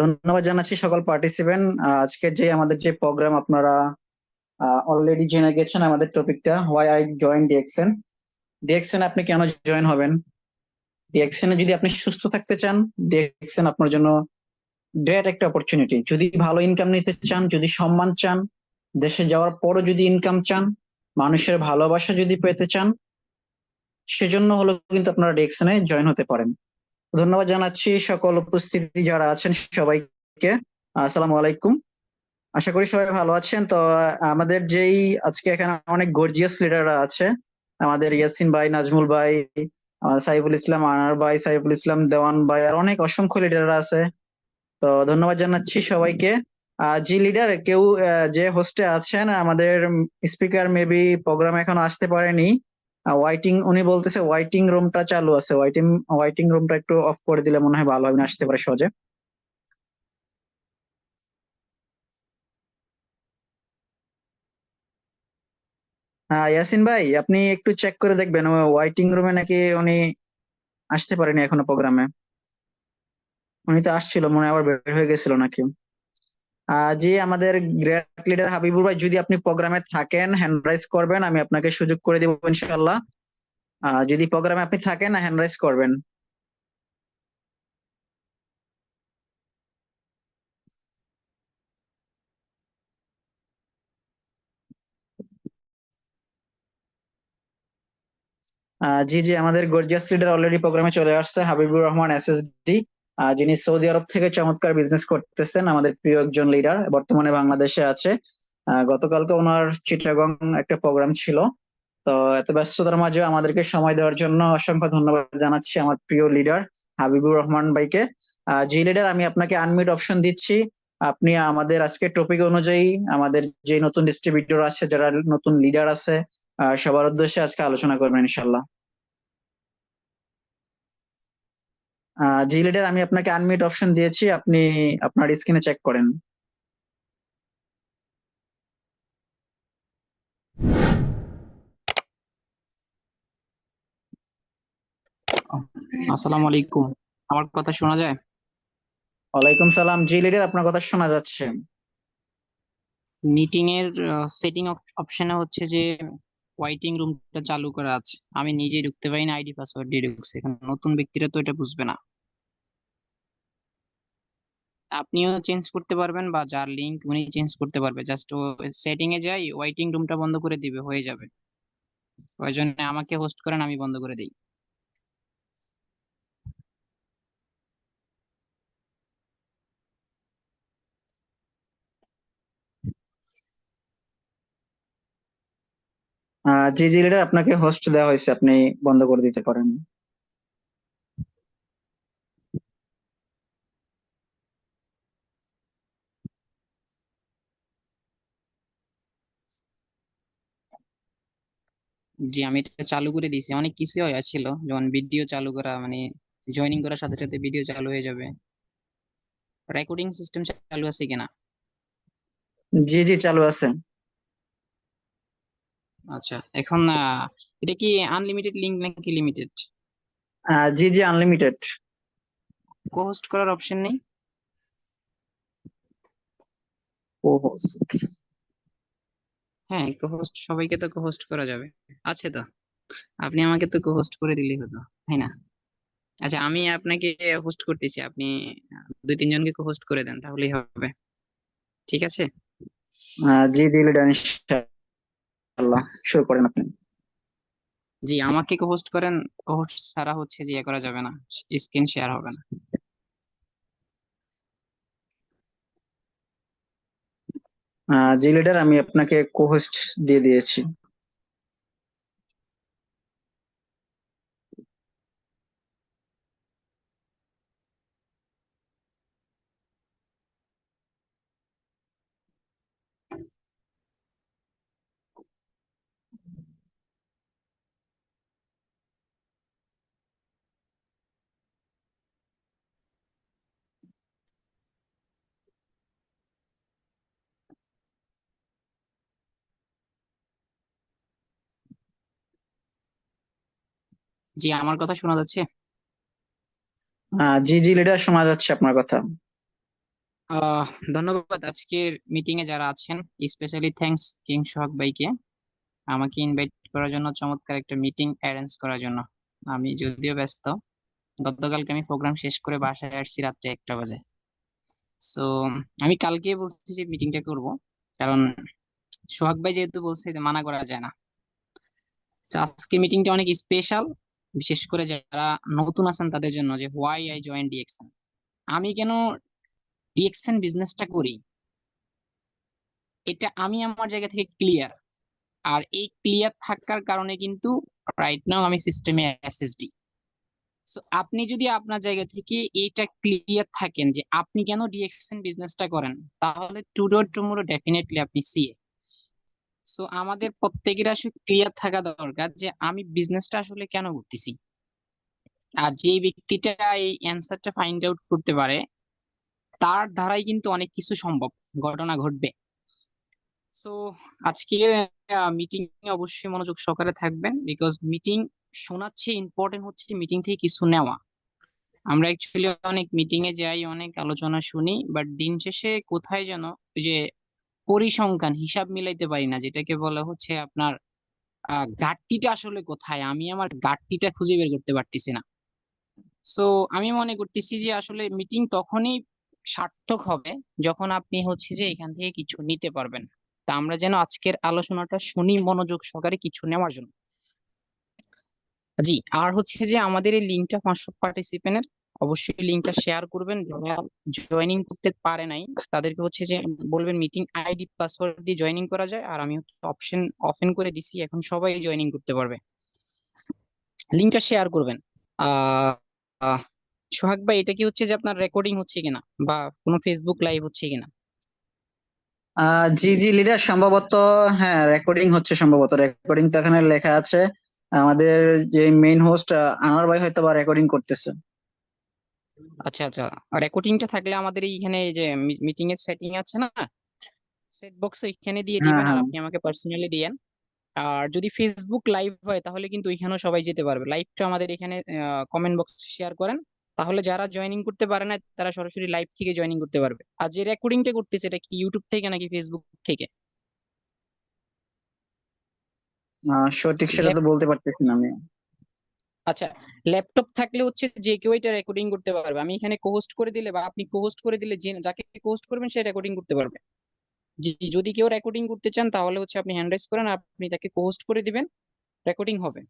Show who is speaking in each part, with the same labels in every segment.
Speaker 1: ধন্যবাদ জানাচ্ছি সকল পার্টিসিপেন্ট। আজকে যে আমাদের যে প্রোগ্রাম আপনারা অলরেডি জেনে গেছেন, আমাদের টপিকটা why I join DXN. DXN আপনি কেন জয়েন হবেন? ডিএক্সএন এ যদি আপনি সুস্থ থাকতে চান, ডিএক্সএন আপনার জন্য গ্রেট একটা অপরচুনিটি। যদি ভালো ইনকাম নিতে চান, যদি সম্মান চান, দেশে যাওয়ার পরও যদি ইনকাম চান, মানুষের ভালোবাসা যদি পেতে চান, সেজন্য হলো কিন্তু আপনারা ডিএক্সএন এ জয়েন হতে পারেন। ধন্যবাদ জানাচ্ছি সকল উপস্থিতি যারা আছেন সবাইকে। আসসালামু আলাইকুম। আশা করি সবাই ভালো আছেন। তো আমাদের যেই আজকে এখানে অনেক গর্জিয়াস লিডাররা আছে, আমাদের ইয়াসিন ভাই, নাজমুল ভাই, সাইফুল ইসলাম, আনার ভাই, সাইফুল ইসলাম, দেওয়ান ভাই, আর অনেক অসংখ্য লিডাররা আছে। তো ধন্যবাদ জানাচ্ছি সবাইকে। যে লিডার কেউ যে হোস্টে আছেন, আমাদের স্পিকার মেবি প্রোগ্রামে এখনো আসতে পারেনি। ওয়াইটিং, উনি বলতেছে ওয়াইটিং রুমটা চালু আছে। ওয়াইটিং রুমটা একটু অফ করে দিলে মনে হয় ভালো হবে, না আসতে পারে সহজে। হ্যাঁ ইয়াসিন ভাই, আপনি একটু চেক করে দেখবেন ওয়াইটিং রুমে নাকি উনি আসতে পারেনি এখনো প্রোগ্রামে। উনি তো আসছিল, মনে হয় আবার বের হয়ে গেছিল নাকি। জি, আমাদের গ্রেট লিডার হাবিবুর ভাই, যদি আপনি প্রোগ্রামে থাকেন হ্যান্ড রাইজ করবেন, আমি আপনাকে সুযোগ করে দিব ইনশাল্লাহ। যদি প্রোগ্রামে আপনি থাকেন হ্যান্ড রাইজ করবেন। জি জি, আমাদের গর্জিয়াস লিডার অলরেডি প্রোগ্রামে চলে আসছে, হাবিবুর রহমান এসএসডি, যিনি সৌদি আরব থেকে চমৎকার বিজনেস করতেছেন। আমাদের প্রিয় একজন লিডার, বর্তমানে বাংলাদেশে আছে। গতকালকে ওনার চিটাগং একটা প্রোগ্রাম ছিল। তো এত ব্যস্ততার মাঝে আমাদেরকে সময় দেওয়ার জন্য অসংখ্য ধন্যবাদ জানাচ্ছি আমার প্রিয় লিডার হাবিবুর রহমান ভাইকে। জি লিডার, আমি আপনাকে আনমিউট অপশন দিচ্ছি। আপনি আমাদের আজকে টপিক অনুযায়ী আমাদের যে নতুন ডিস্ট্রিবিউটর আছে, যারা নতুন লিডার আছে, সবার উদ্দেশ্যে আজকে আলোচনা করবেন ইনশাল্লাহ। জি লিডার, আমি আপনাকে আনমিউট অপশন দিয়েছি, আপনি আপনার স্ক্রিনে চেক করেন।
Speaker 2: আসসালামু আলাইকুম। আমার কথা শোনা যায়?
Speaker 1: ওয়ালাইকুম সালাম। জি লিডার, আপনার কথা শোনা যাচ্ছে।
Speaker 2: মিটিং এর সেটিং অপশনে হচ্ছে যে ওয়াইটিং রুমটা চালু করা আছে, আমি নিজেই ঢুকতে পারি না, আইডি পাসওয়ার্ড দিয়ে ঢুকছে। এখানে নতুন ব্যক্তিরা তো এটা বুঝবে না। আপনিও চেঞ্জ করতে পারবেন বা যার লিংক উনি চেঞ্জ করতে পারবে, জাস্ট ও সেটিং এ যাই ওয়াইটিং রুমটা বন্ধ করে দিবে, হয়ে যাবে। ওই জন্য আমাকে হোস্ট করেন, আমি বন্ধ করে দিই।
Speaker 1: জি জি লিডার, আপনাকে হোস্ট দেওয়া হয়েছে, আপনি বন্ধ করে দিতে পারেন।
Speaker 2: জি, আমি এটা চালু করে দিয়েছি। অনেক কিছু ছিল, যেমন ভিডিও চালু করা, মানে জয়েনিং করার সাথে সাথে ভিডিও চালু হয়ে যাবে। রেকর্ডিং সিস্টেম চালু আছে কিনা?
Speaker 1: জি জি, চালু আছে।
Speaker 2: আচ্ছা, এখন এটা কি আনলিমিটেড লিংক নাকি লিমিটেড?
Speaker 1: জি জি, আনলিমিটেড।
Speaker 2: কো হোস্ট করার অপশন নেই?
Speaker 1: ও host।
Speaker 2: হ্যাঁ, কো হোস্ট সবাইকে তো কো হোস্ট করা যাবে। আছে তো, আপনি আমাকে তো কো হোস্ট করে দিলেই হতো, তাই না? আচ্ছা, আমি আপনাকে হোস্ট করতেছি, আপনি দুই তিনজনকে কো হোস্ট করে দেন, তাহলেই হবে। ঠিক আছে।
Speaker 1: জি জি লিডার, ইনশাআল্লাহ শুরু করেন আপনি।
Speaker 2: জি, আমাকে কো হোস্ট করেন। কো হোস্ট ছাড়া হচ্ছে যে ইয়ে করা যাবে না, স্ক্রিন শেয়ার হবে না।
Speaker 1: জি লিডার, আমি আপনাকে কোহোস্ট দিয়ে দিয়েছি।
Speaker 2: জি, আমার কথা শোনা যাচ্ছে?
Speaker 1: জি জি লিডার, শোনা যাচ্ছে আপনার কথা।
Speaker 2: আহ ধন্যবাদ আজকের মিটিং এ যারা আছেন, স্পেশালি থ্যাঙ্কস কিং সোহাগ ভাইকে আমাকে ইনভাইট করার জন্য, চমৎকার একটা মিটিং অ্যারেঞ্জ করার জন্য। আমি যদিও ব্যস্ত, গতকালকে আমি প্রোগ্রাম শেষ করে বাসায় আসছি রাত্রে 1টা বাজে। সো আমি কালকে বলছি যে মিটিংটা করব, কারণ সোহাগ ভাই যেহেতু বলছে যে মানা করা যায় না। So, আজকে মিটিংটা অনেক স্পেশাল, বিশেষ করে যারা নতুন আছেন তাদের জন্য, যে হোয়াই আই জয়েন ডিএক্সএন। আমি কেন ডিএক্সএন বিজনেসটা করি, এটা আমি আমার জায়গা থেকে ক্লিয়ার। আর এই ক্লিয়ার থাকার কারণে কিন্তু রাইট নাও আমি সিস্টেমে এসএসডি। সো আপনি যদি আপনার জায়গা থেকে এটা ক্লিয়ার থাকেন যে আপনি কেন ডিএক্সএন বিজনেসটা করেন, তাহলে টুডো টুমোরো ডেফিনেটলি আপনি সিএ। সো আমাদের প্রত্যেকের আসলে ক্লিয়ার থাকা দরকার যে আমি বিজনেসটা আসলে কেন করতেছি। আর যে ব্যক্তিটা এই অ্যান্সারটা ফাইন্ড আউট করতে পারে, তার দ্বারাই কিন্তু অনেক কিছু সম্ভব, ঘটনা ঘটবে। সো আজকের মিটিং এ অবশ্যই মনোযোগ সহকারে থাকবেন, বিকজ মিটিং শোনার চেয়ে ইম্পর্টেন্ট হচ্ছে মিটিং থেকে কিছু নেওয়া। আমরা অ্যাকচুয়ালি অনেক মিটিং এ যাই, অনেক আলোচনা শুনি, বাট দিন শেষে কোথায় যেন ওই যে পরিসংখ্যান হিসাব মিলাইতে পারি না, যেটাকে বলা হচ্ছে আপনার ঘাটতিটা আসলে কোথায়, আমি আমার ঘাটতিটা খুঁজে বের করতে পারতেছি না। সো আমি মনে করতেছি যে আসলে মিটিং তখনই সার্থক হবে যখন আপনি হচ্ছে যে এখান থেকে কিছু নিতে পারবেন। তা আমরা যেন আজকের আলোচনাটা শুনি মনোযোগ সহকারে কিছু নেওয়ার জন্য। জি, আর হচ্ছে যে আমাদের এই লিঙ্কটা 500 পার্টিসিপেন্টের, অবশ্যই লিঙ্কটা শেয়ার করবেন। যারা জয়েনিং করতে পারে নাই তাদেরকে হচ্ছে যে বলবেন মিটিং আইডি পাসওয়ার্ড দিয়ে জয়েনিং করা যায়, আর আমি অপশন ওপেন করে দিছি, এখন সবাই জয়েনিং করতে পারবে। লিঙ্কটা শেয়ার করবেন। আহ আহ, সোহাগ ভাই, এটা কি হচ্ছে যে আপনার রেকর্ডিং হচ্ছে কিনা, বা কোনো ফেসবুক লাইভ হচ্ছে কিনা?
Speaker 1: জি জি লিডার, সম্ভবত হ্যাঁ রেকর্ডিং হচ্ছে, সম্ভবত রেকর্ডিং তো এখানে লেখা আছে। আমাদের যে মেইন হোস্ট আনোয়ার ভাই হয়তো বা রেকর্ডিং করতেছে।
Speaker 2: আচ্ছা আচ্ছা, রেকর্ডিংটা থাকলে আমাদের এইখানে এই যে মিটিং এর সেটিং আছে না, সেট বক্সে এখানে দিয়ে
Speaker 1: হ্যাঁ
Speaker 2: দিবেন, আর
Speaker 1: হ্যাঁ।
Speaker 2: আপনি আমাকে পার্সোনালি দিয়েন। আর যদি ফেসবুক লাইভ হয় তাহলে কিন্তু ওইখানেও সবাই যেতে পারবে। লাইভটা আমাদের এখানে কমেন্ট বক্সে শেয়ার করেন, তাহলে যারা জয়েনিং করতে পারে না তারা সরাসরি লাইভ থেকে জয়েনিং করতে পারবে। আর যে রেকর্ডিংটা করতেছে এটা কি ইউটিউব থেকে নাকি ফেসবুক থেকে?
Speaker 1: সঠিক সেটা
Speaker 2: ল্যাপ
Speaker 1: তো বলতে পারতেছি না আমি।
Speaker 2: আচ্ছা, ল্যাপটপ থাকলে হচ্ছে যে কেউ এটা রেকর্ডিং করতে পারবে। আমি এখানে কোহোস্ট করে দিলে বা আপনি কোহোস্ট করে দিলে, যে যাকে কোহোস্ট করবেন সে রেকর্ডিং করতে পারবে। যদি কেউ রেকর্ডিং করতে চান তাহলে হচ্ছে আপনি হ্যান্ড রাইজ করেন, আপনি তাকে কোহোস্ট করে দিবেন, রেকর্ডিং হবে।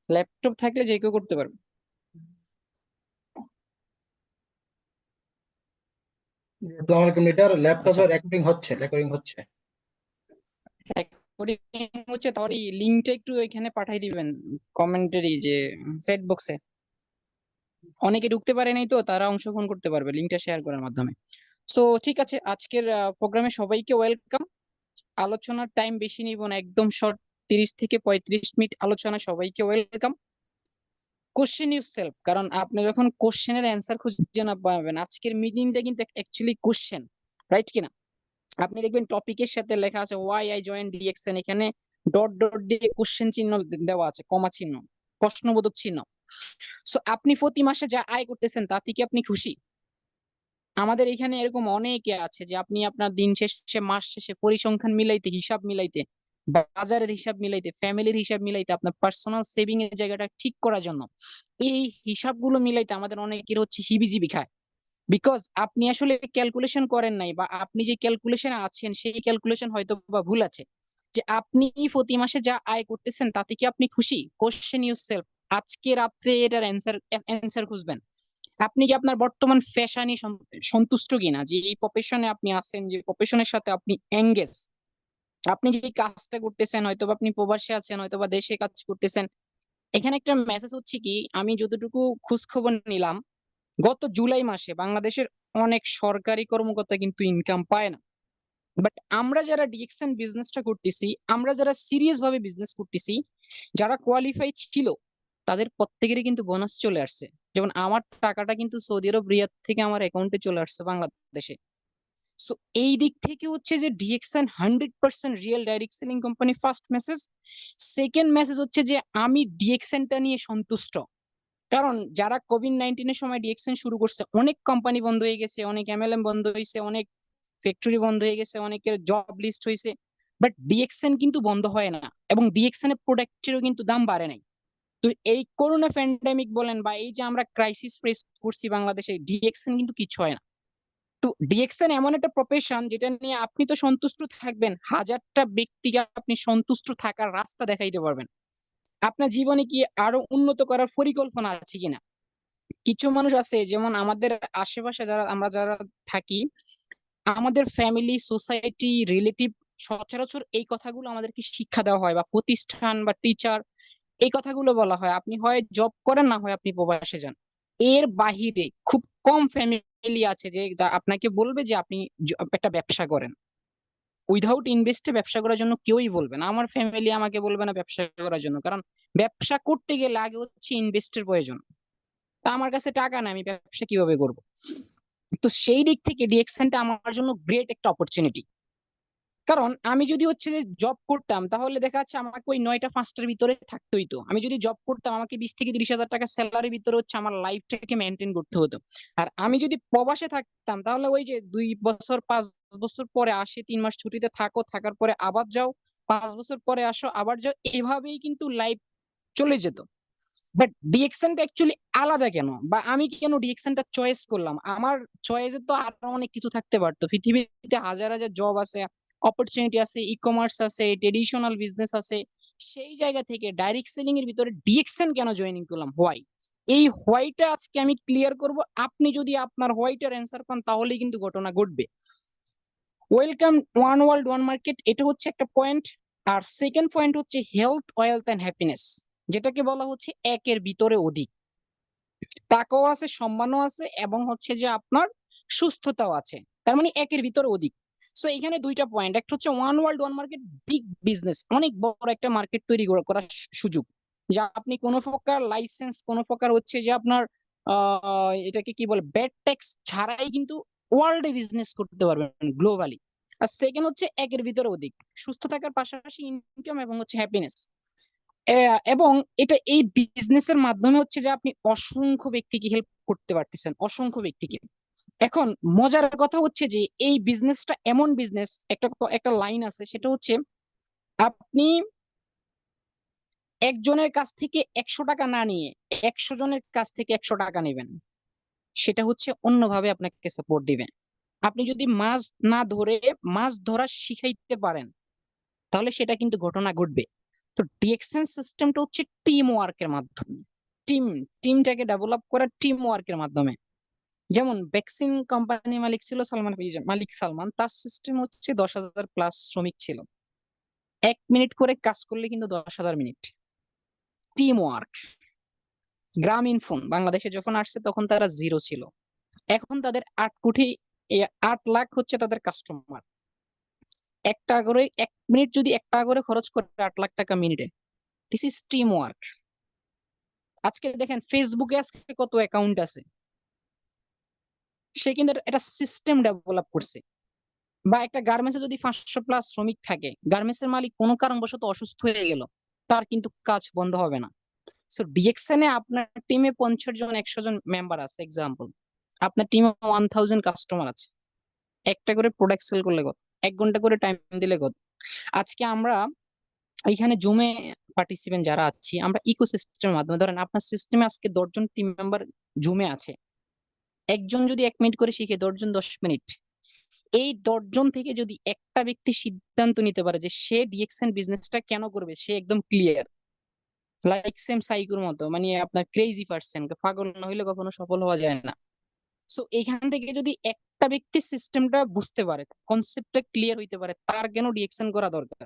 Speaker 2: ল্যাপটপ থাকলে যে কেউ করতে পারবে।
Speaker 3: আসসালামু আলাইকুম লিডার,
Speaker 2: আচ্ছা,
Speaker 3: ল্যাপটপে রেকর্ডিং হচ্ছে।
Speaker 2: রেকর্ডিং হচ্ছে, তাহলে লিঙ্কটা একটু এখানে পাঠাই দিবেন কমেন্টারি যে সেট বক্সে। অনেকে ঢুকতে পারে নাই তো, তারা অংশগ্রহণ করতে পারবে লিঙ্কটা শেয়ার করার মাধ্যমে। সো ঠিক আছে, আজকের প্রোগ্রামে সবাইকে ওয়েলকাম। আলোচনার টাইম বেশি নিব না, একদম শর্ট, 30 থেকে 35 মিনিট আলোচনা। সবাইকে ওয়েলকাম। কোশ্চেন ইউর সেলফ, কারণ আপনি যখন কোশ্চেনের অ্যান্সার খুঁজে না পাবেন, আজকের মিটিংটা কিন্তু অ্যাকচুয়ালি কোশ্চেন, রাইট কিনা? আপনি দেখবেন টপিকের সাথে লেখা আছে ওয়াই আই জয়েন ডিএক্সএন, এখানে ডট ডট দিয়ে কোশ্চেন চিহ্ন দেওয়া আছে, কমা চিহ্ন, প্রশ্নবোধক চিহ্ন। সো আপনি প্রতি মাসে যা আয় করতেছেন তাতে কি আপনি খুশি? আমাদের এখানে এরকম অনেকে আছে যে আপনি আপনার দিন শেষে, মাস শেষে পরিসংখ্যান মিলাইতে, হিসাব মিলাইতে, বাজারের হিসাব মিলাইতে, ফ্যামিলির হিসাব মিলাইতে, আপনার পার্সোনাল সেভিং এর জায়গাটা ঠিক করার জন্য এই হিসাবগুলো মিলাইতে আমাদের অনেকের হচ্ছে হিবিজিবি খায়। বিকজ আপনি আসলে ক্যালকুলেশন করেন নাই, বা আপনি যে ক্যালকুলেশনে আছেন সেই ক্যালকুলেশন হয়তো বা ভুল আছে। যে আপনি প্রতি মাসে যা আয় করতেছেন তাতে কি আপনি খুশি? Question your self. আজকে রাত্রে এটার অ্যান্সার খুঁজবেন। আপনি কি আপনার বর্তমান ফ্যাশনে সন্তুষ্ট কিনা, যে এই প্রফেশনে আপনি আছেন, যে প্রফেশনের সাথে আপনি এঙ্গেজ, আপনি যে কাজটা করতেছেন, হয়তো আপনি প্রবাসে আছেন, হয়তো বা দেশে কাজ করতেছেন। এখানে একটা মেসেজ হচ্ছে কি, আমি যতটুকু খোঁজ খবর নিলাম, গত জুলাই মাসে বাংলাদেশের অনেক সরকারি কর্মকর্তা কিন্তু ইনকাম পায় না। বাট আমরা যারা ডিএক্সএন বিজনেসটা করতেছি, আমরা যারা সিরিয়াস ভাবে বিজনেস করতেছি, যারা কোয়ালিফাই ছিল, তাদের প্রত্যেকেরই কিন্তু বোনাস চলে আসছে। যেমন আমার টাকাটা কিন্তু সৌদি আরব রিয়াদ থেকে আমার অ্যাকাউন্টে চলে আসছে বাংলাদেশে। সো এই দিক থেকে হচ্ছে যে DXN 100% real direct selling company, first message. Second message হচ্ছে যে আমি ডিএক্সএনটা নিয়ে সন্তুষ্ট। কারণ যারা কোভিড-19 এর সময় ডিএক্সএন শুরু করছে, অনেক কোম্পানি বন্ধ হয়ে গেছে, অনেক এমএলএম বন্ধ হয়েছে, অনেক ফ্যাক্টরি বন্ধ হয়ে গেছে, অনেকের জব লিস্ট হয়েছে, বাট ডিএক্সএন কিন্তু বন্ধ হয় না, এবং ডিএক্সএন এর প্রোডাক্টেরও কিন্তু দাম বাড়ে নাই। তো এই করোনা প্যান্ডেমিক বলেন বা এই যে আমরা ক্রাইসিস ফেস করছি বাংলাদেশে, ডিএক্সএন কিন্তু কিছু হয় না। তো ডিএক্সএন এমন একটা প্রফেশন যেটা নিয়ে আপনি তো সন্তুষ্ট থাকবেন, হাজারটা ব্যক্তিকে আপনি সন্তুষ্ট থাকার রাস্তা দেখাইতে পারবেন। আপনার জীবনে কি আরো উন্নত করার পরিকল্পনা আছে কিনা? কিছু মানুষ আছে, যেমন আমাদের আশেপাশে যারা থাকি, আমাদের ফ্যামিলি, সোসাইটি, রিলেটিভ, সচরাচর এই কথাগুলো আমাদেরকে শিক্ষা দেওয়া হয়, বা প্রতিষ্ঠান বা টিচার এই কথাগুলো বলা হয়, আপনি হয় জব করেন, না হয় আপনি প্রবাসে যান। এর বাহিরে খুব কম ফ্যামিলি আছে যে আপনাকে বলবে যে আপনি একটা ব্যবসা করেন। উইদাউট ইনভেস্টে ব্যবসা করার জন্য কেউই বলবে না। আমার ফ্যামিলি আমাকে বলবে না ব্যবসা করার জন্য, কারণ ব্যবসা করতে গেলে আগে হচ্ছে ইনভেস্টের প্রয়োজন। তা আমার কাছে টাকা নাই, আমি ব্যবসা কিভাবে করব? তো সেই দিক থেকে ডিএক্সএনটা আমার জন্য গ্রেট একটা অপরচুনিটি। কারণ আমি যদি হচ্ছে যে জব করতাম, তাহলে দেখা যাচ্ছে আমাকে ওই 9টা 5টার ভিতরে থাকতে হইতো। আমি যদি জব করতাম, আমাকে 20 থেকে 30 হাজার টাকা স্যালারির ভিতরে হচ্ছে আমার লাইফটাকে মেনটেন করতে হতো। আর আমি যদি প্রবাসে থাকতাম, তাহলে ওই যে 2 বছর 5 বছর পরে আসে, 3 মাস ছুটিতে থাকো, থাকার পরে আবার যাও, 5 বছর পরে আসো, আবার যাও, এভাবেই কিন্তু লাইফ চলে যেত। বাট ডিএক্সএনটা অ্যাকচুয়ালি আলাদা কেন, বা আমি কেন ডিএক্সএনটা চয়েস করলাম? আমার চয়েসে তো আরো অনেক কিছু থাকতে পারতো। পৃথিবীতে হাজার হাজার জব আছে, অপরচুনিটি আছে, ই কমার্স আছে, ট্রেডিশনাল বিজনেস আছে। সেই জায়গা থেকে ডাইরেক্ট সেলিং এর ভিতরে ডিএক্সএন কেন জয়েনিং করলাম? হোয়াই? এই হোয়াইটা আজকে আমি ক্লিয়ার করব। আপনি যদি আপনার হোয়াইটার অ্যান্সার পান, তাহলেই কিন্তু ঘটনা ঘটবে। Welcome one world one market, এটা হচ্ছে একটা পয়েন্ট। আর সেকেন্ড পয়েন্ট হচ্ছে হেলথ, ওয়েলথ এন্ড হ্যাপিনেস, যেটাকে বলা হচ্ছে একের ভিতরে অধিক। টাকাও আছে, সম্মানও আছে, এবং হচ্ছে যে আপনার সুস্থতাও আছে। তার মানে একের ভিতরে অধিক। সো এখানে দুইটা পয়েন্ট, একটা হচ্ছে one world one market, big business, অনেক বড় একটা মার্কেট তৈরি করার সুযোগ, যা আপনি কোনো প্রকার লাইসেন্স, কোনো প্রকার হচ্ছে যে আপনার এটাকে কি বলে, ব্যাড ট্যাক্স ছাড়াই কিন্তু ওয়ার্ল্ডে বিজনেস করতে পারবেন গ্লোবালি। আর সেকেন্ড হচ্ছে একের ভিতরে অধিক, সুস্থ থাকার পাশাপাশি ইনকাম এবং হচ্ছে হ্যাপিনেস। এবং এটা এই বিজনেসের মাধ্যমে হচ্ছে যে আপনি অসংখ্য ব্যক্তিকে হেল্প করতে পারতেছেন, অসংখ্য ব্যক্তিকে। এখন মজার কথা হচ্ছে যে এই বিজনেসটা এমন বিজনেস, একটা একটা লাইন আছে, সেটা হচ্ছে আপনি একজনের কাছ থেকে 100 টাকা না নিয়ে 100 জনের কাছ থেকে 100 টাকা নেবেন, সেটা হচ্ছে অন্যভাবে আপনাকে সাপোর্ট দিবে। আপনি যদি মাছ না ধরে মাছ ধরা শিখাইতে পারেন, তাহলে সেটা কিন্তু ঘটনা ঘটবে। তো ডিএক্সএন সিস্টেমটা হচ্ছে টিম ওয়ার্কের মাধ্যমে, টিম টিমটাকে ডেভেলপ করা টিম ওয়ার্কের মাধ্যমে। যেমন ভ্যাকসিন কোম্পানি মালিক ছিল মালিক সালমান, তার সিস্টেম হচ্ছে 10,000+ শ্রমিক ছিল, 1 মিনিট করে কাজ করলে কিন্তু 10,000 মিনিট। Team work. গ্রামীণ ফোন বাংলাদেশে যখন আসছে, তখন তারা জিরো ছিল, এখন তাদের 8 কোটি, 8 লাখ হচ্ছে তাদের কাস্টমার। একটা করে 1 মিনিট যদি 1 টাকা করে খরচ করে, 8 লাখ টাকা মিনিটে। This is team work. আজকে দেখেন ফেসবুকে আজকে কত অ্যাকাউন্ট আছে, সে কিন্তু একটা সিস্টেম ডেভেলপ করছে। বা একটা গার্মেন্টসে যদি 500+ শ্রমিক থাকে, গার্মেন্টস এর মালিক কোনো কারণবশত অসুস্থ হয়ে গেল, তার কিন্তু কাজ বন্ধ হবে না। সো ডিএক্সএন এ আপনার টিমে 50 জন 100 জন মেম্বার আছে, এক্সাম্পল আপনার টিমে 1000 কাস্টমার আছে, একটা করে প্রোডাক্ট সেল করলে কত, 1 ঘন্টা করে টাইম দিলে কত। আজকে আমরা এখানে জুমে পার্টিসিপেন্ট যারা আছি, আমরা ইকোসিস্টেমের মাধ্যমে, ধরেন আপনার সিস্টেমে আজকে 10 জন টিম মেম্বার জুমে আছে, একজন যদি 1 মিনিট করে শিখে, 10 জন 10 মিনিট, এই 10 জন থেকে যদি একটা ব্যক্তি সিদ্ধান্ত নিতে পারে যে সে ডিএক্সএন বিজনেসটা কেন করবে, সে একদম ক্লিয়ার, লাইক সেম সাইকোর মতো, মানে আপনার ক্রেজি পার্সন, পাগল না হইলে কখনো সফল হওয়া যায় না। সো এখান থেকে যদি একটা ব্যক্তি সিস্টেমটা বুঝতে পারে, কনসেপ্টটা ক্লিয়ার হইতে পারে, তার কেন ডিএক্সএন করা দরকার।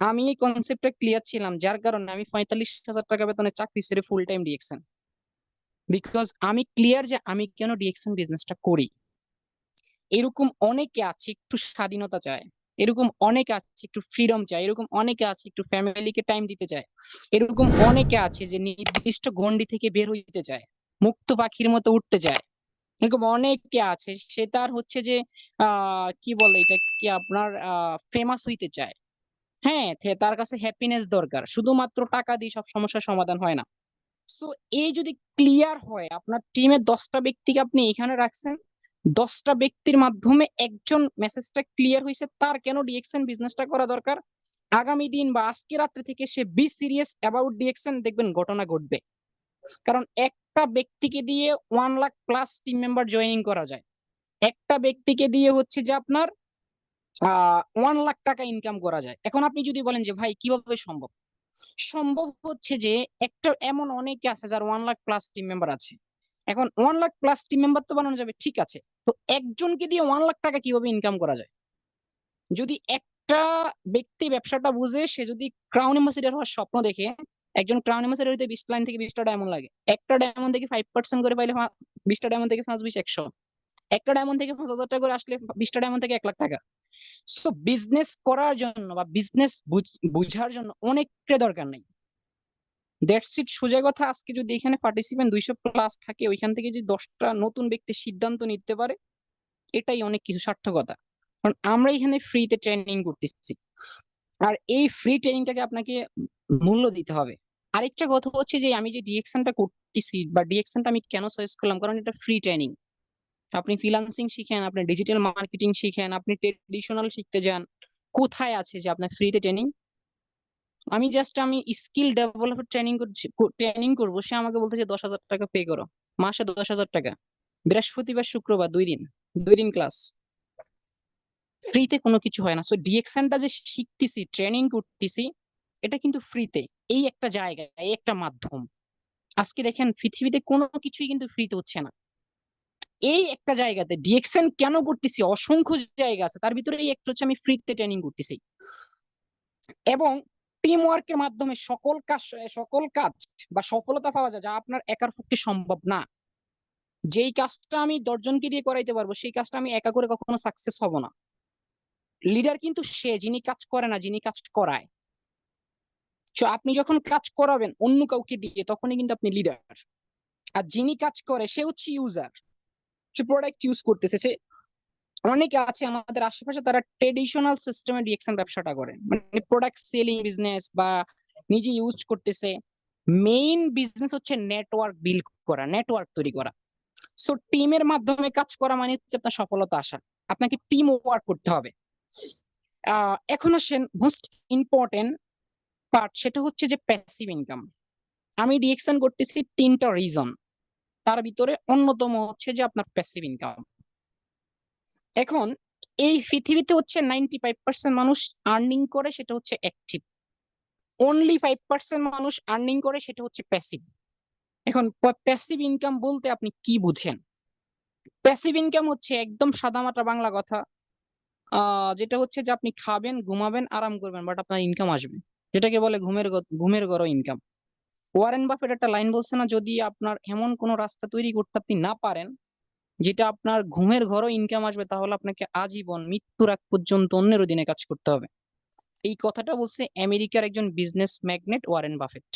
Speaker 2: আমি এই কনসেপ্টটা ক্লিয়ার ছিলাম, যার কারণে আমি 45,000 টাকা বেতনে চাকরি ছেড়ে ফুল টাইম ডিএক্সএন, বিকজ আমি ক্লিয়ার যে আমি কেন ডিএক্সএন বিজনেসটা করি। এরকম অনেকে আছে একটু স্বাধীনতা চায়, এরকম অনেকে আছে একটু ফ্রিডম চায়, এরকম অনেকে আছে একটু ফ্যামিলিকে টাইম দিতে চায়, এরকম অনেকে আছে যে নির্দিষ্ট গণ্ডি থেকে বের হইতে চায়, মুক্ত পাখির মতো উঠতে চায়। এরকম অনেকে আছে, সে তার হচ্ছে যে কি বলে এটা, কি আপনার ফেমাস হইতে চায়। হ্যাঁ, তার কাছে হ্যাপিনেস দরকার, শুধুমাত্র টাকা দিয়ে সব সমস্যার সমাধান হয় না। সো এই যদি ক্লিয়ার হয়, আপনার টিমে 10টা ব্যক্তিকে আপনি এখানে রাখছেন, 10টা ব্যক্তির মাধ্যমে একজন মেসেজটা ক্লিয়ার হয়েছে, তার কেন ডিএক্সএন বিজনেসটা করা দরকার। আগামী দিন বা আজকে রাত্রে থেকে সে বি সিরিয়াস অ্যাবাউট ডিএক্সএন, দেখবেন ঘটনা ঘটবে। কারণ একটা ব্যক্তিকে দিয়ে 1 lakh plus team member joining করা যায়, একটা ব্যক্তিকে দিয়ে হচ্ছে যে আপনার 1 লাখ টাকা ইনকাম করা যায়। এখন আপনি যদি বলেন যে ভাই কিভাবে সম্ভব, সম্ভব হচ্ছে যে একটা এমন অনেকে আছে যার 1 লাখ প্লাস টিম মেম্বার আছে। এখন 1 লাখ প্লাস টিম মেম্বার তো বানানো যাবে, ঠিক আছে, তো একজনকে দিয়ে 1 লাখ টাকা কিভাবে ইনকাম করা যায়। যদি একটা ব্যক্তি ব্যবসাটা বুঝে, সে যদি ক্রাউন এম্বাসিডার হওয়ার স্বপ্ন দেখে, একজন ক্রাউন এম্বাসিডার হইতে 20 লাইন থেকে 20টা ডায়মন্ড লাগে, একটা ডায়মন্ড থেকে 5% করে পাইলে 20টা ডায়মন্ড থেকে 5-20-100, একটা ডায়মন্ড থেকে 5,000 টাকা করে আসলে 20টা ডায়মন্ড থেকে 1 লাখ টাকা। সো বিজনেস করার জন্য বা বিজনেস বুঝার জন্য অনেকটা দরকার নাই। দ্যাটস ইট, সোজা কথা। আজকে যদি এখানে পার্টিসিপেন্ট 200 প্লাস থাকে, ওইখান থেকে যদি 10টা নতুন ব্যক্তি সিদ্ধান্ত নিতে পারে, এটাই অনেক কিছু সার্থকতা। কারণ আমরা এখানে ফ্রিতে ট্রেনিং করতেছি, আর এই ফ্রি ট্রেনিংটাকে আপনাকে মূল্য দিতে হবে। আরেকটা কথা হচ্ছে যে আমি যে ডিএকশনটা করতেছি বা ডিএকশনটা আমি কেন সাজেস্ট করলাম, কারণ এটা ফ্রি ট্রেনিং। আপনি ফ্রিল্যান্সিং শিখেন, আপনি ডিজিটাল মার্কেটিং শিখেন, আপনি ট্রেডিশনাল শিখতে যান, কোথায় আছে যে আপনার ফ্রিতে ট্রেনিং। আমি স্কিল ডেভেলপের ট্রেনিং করবো, সে আমাকে বলতেছে 10,000 টাকা পে করো, মাসে 10,000 টাকা, বৃহস্পতিবার শুক্রবার 2 দিন, 2 দিন ক্লাস, ফ্রিতে কোনো কিছু হয় না। সো ডিএকশনটা যে শিখতেছি, ট্রেনিং করতেছি, এটা কিন্তু ফ্রিতে। এই একটা জায়গা, এই একটা মাধ্যম। আজকে দেখেন পৃথিবীতে কোনো কিছুই কিন্তু ফ্রিতে হচ্ছে না। এই একটা জায়গাতে ডিএকশন কেন করতেছি, অসংখ্য জায়গা আছে, তার ভিতরে এই একটা হচ্ছে আমি ফ্রিতে ট্রেনিং করতেছি। এবং টিম ওয়ার্কের মাধ্যমে সকল কাজ বা সফলতা পাওয়া যায়, যা আপনার একার পক্ষে সম্ভব না। যেই কাজটা আমি 10 জনকে দিয়ে করাইতে পারবো, সেই কাজটা আমি একা করে কখনো সাকসেস হব না। লিডার কিন্তু সে যিনি কাজ করে না, যিনি কাজ করায়। তো আপনি যখন কাজ করাবেন অন্য কাউকে দিয়ে, তখনই কিন্তু আপনি লিডার। আর যিনি কাজ করে সে হচ্ছে ইউজার, সে প্রোডাক্ট ইউজ করতেছে। সে অনেকে আছে আমাদের আশেপাশে, তারা ট্রেডিশনাল সিস্টেমে ডিএকশন ব্যবসাটা করে, মানে প্রোডাক্ট সেলিং বিজনেস বা নিজে ইউজ করতেছে। মেইন বিজনেস হচ্ছে নেটওয়ার্ক বিল্ড করা, নেটওয়ার্ক তৈরি করা। সো টিমের মাধ্যমে কাজ করা মানে হচ্ছে আপনার সফলতা আসা। আপনাকে টিম ওয়ার্ক করতে হবে। এখন আসেন মোস্ট ইম্পর্টেন্ট পার্ট, সেটা হচ্ছে যে প্যাসিভ ইনকাম। আমি ডিএকশন করতেছি 3টা রিজন, তার ভিতরে অন্যতম হচ্ছে যে আপনার প্যাসিভ ইনকাম। এখন এই পৃথিবীতে হচ্ছে 95% মানুষ আর্নিং করে, সেটা হচ্ছে অ্যাক্টিভ। অনলি 5% মানুষ আর্নিং করে, সেটা হচ্ছে প্যাসিভ। এখন প্যাসিভ ইনকাম বলতে আপনি কি বুঝেন? প্যাসিভ ইনকাম হচ্ছে একদম সাদামাটা বাংলা কথা, যেটা হচ্ছে যে আপনি খাবেন, ঘুমাবেন, আরাম করবেন, বাট আপনার ইনকাম আসবে, যেটাকে বলে ঘুমের ঘরও ইনকাম। ওয়ারেন বাফেট একটা লাইন বলছে না, যদি আপনার এমন কোন রাস্তা তৈরি করতে আপনি না পারেন যেটা আপনার ঘুমের ঘরও ইনকাম আসবে, তাহলে আপনাকে আজীবন মৃত্যুর আগ পর্যন্ত অন্যের অধীনে কাজ করতে হবে। এই কথাটা বলছে আমেরিকার একজন বিজনেস ম্যাগনেট ওয়ারেন বাফেট।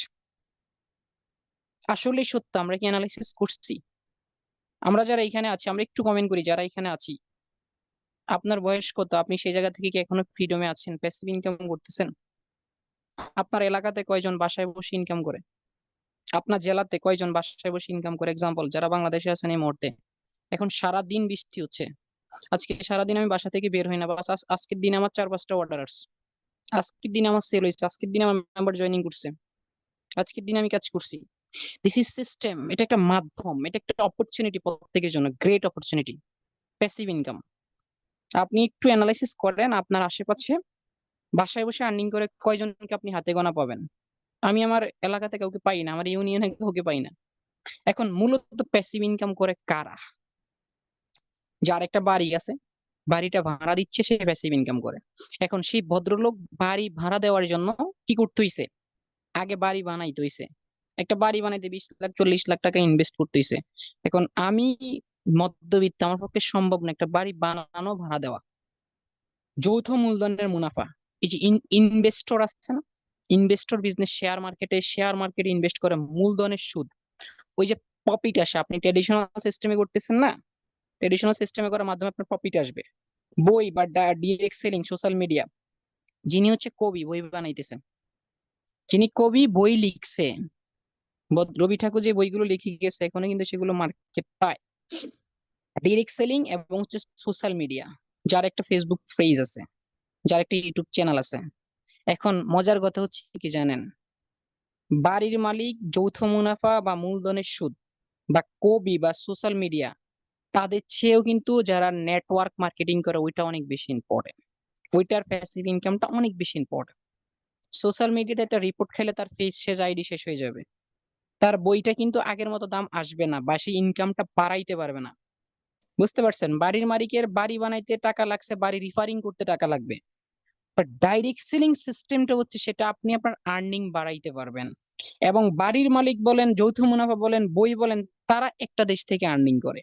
Speaker 2: আসলে সত্য। আমরা কি অ্যানালাইসিস করছি? আমরা যারা এখানে আছি, আমরা একটু কমেন্ট করি যারা এখানে আছি, আপনার বয়স কত? আপনি সেই জায়গা থেকে কি এখনো ফ্রিডমে আছেন, প্যাসিভ ইনকাম করতেছেন? আপনার এলাকাতে কয়জন বাসায় বসে ইনকাম করে? আপনার জেলাতে কয়জন বাসায় বসে ইনকাম করে? এক্সাম্পল, যারা বাংলাদেশে আছেন এই মুহূর্তে, এখন সারা দিন বৃষ্টি হচ্ছে, আজকে সারাদিন আমি বাসা থেকে বের হই না, বাস আজকের দিনে আমার 4-5টা অর্ডার আসছে, আজকের দিনে আমার সেল হয়েছে, আজকের দিনে আমার মেম্বার জয়েনিং করছে, আজকের দিনে আমি কাজ করছি। This is system. এটা একটা মাধ্যম, এটা একটা অপরচুনিটি প্রত্যেকের জন্য, গ্রেট অপরচুনিটি, প্যাসিভ ইনকাম। আপনি একটু অ্যানালাইসিস করেন আপনার আশেপাশে বাসায় বসে আর্নিং করে কয়জনকে আপনি হাতে গোনা পাবেন। আমি আমার এলাকাতে কাউকে পাই না, আমার ইউনিয়নে কাউকে পাই না। এখন মূলত প্যাসিভ ইনকাম করে কারা? যার একটা বাড়ি আছে, বাড়িটা ভাড়া দিচ্ছে, সে প্যাসিভ ইনকাম করে। এখন সেই ভদ্রলোক বাড়ি ভাড়া দেওয়ার জন্য কি করতে হইছে? আগে বাড়ি বানাইতে হইছে। একটা বাড়ি বানাইতে 20 লাখ 40 লাখ টাকা ইনভেস্ট করতে হইছে। এখন আমি মধ্যবিত্ত, আমার পক্ষে সম্ভব না একটা বাড়ি বানানো, ভাড়া দেওয়া। যৌথ মূলধনের মুনাফা। এই যে ইনভেস্টর আছে না, ইনভেস্টর বিজনেস, শেয়ার মার্কেটে ইনভেস্ট করে মূলধনের সুদ, ওই যে প্রফিট আসে। আপনি ট্রেডিশনাল সিস্টেমে করতেছেন না, ট্রেডিশনাল সিস্টেমে করার মাধ্যমে আপনার প্রফিট আসবে। বই বা ডিরেক্ট সেলিং, সোশ্যাল মিডিয়া, যিনি হচ্ছে কবি, বই বানাইতেছেন, যিনি কবি বই লিখছে, রবি ঠাকুর যে বইগুলো লিখে গেছে এখনো কিন্তু সেগুলো মার্কেট পায়। ডিরেক্ট সেলিং এবং হচ্ছে সোশ্যাল মিডিয়া, যার একটা ফেসবুক পেজ আছে, যার একটা ইউটিউব চ্যানেল আছে। এখন মজার কথা হচ্ছে কি জানেন, বাড়ির মালিক, যৌথ মুনাফা বা মূলধনের সুদ বা কবি বা সোশ্যাল মিডিয়া, তাদের চেয়েও কিন্তু যারা নেটওয়ার্ক মার্কেটিং করে ওইটা অনেক বেশি ইম্পর্টেন্ট, ওইটার প্যাসিভ ইনকামটা অনেক বেশি ইম্পর্টেন্ট। সোশ্যাল মিডিয়াতে একটা রিপোর্ট খেলে তার ফেস শেষ, আইডি শেষ হয়ে যাবে, তার বইটা কিন্তু আগের মতো দাম আসবে না বা সেই ইনকামটা বাড়াইতে পারবে না। বুঝতে পারছেন, বাড়ির মালিকের বাড়ি বানাইতে টাকা লাগছে, বাড়ি রিফারিং করতে টাকা লাগবে, বাট ডাইরেক্ট সেলিং সিস্টেমটা হচ্ছে সেটা আপনি আপনার আর্নিং বাড়াইতে পারবেন। এবং বাড়ির মালিক বলেন, যৌথ মুনাফা বলেন, বই বলেন, তারা একটা দেশ থেকে আর্নিং করে।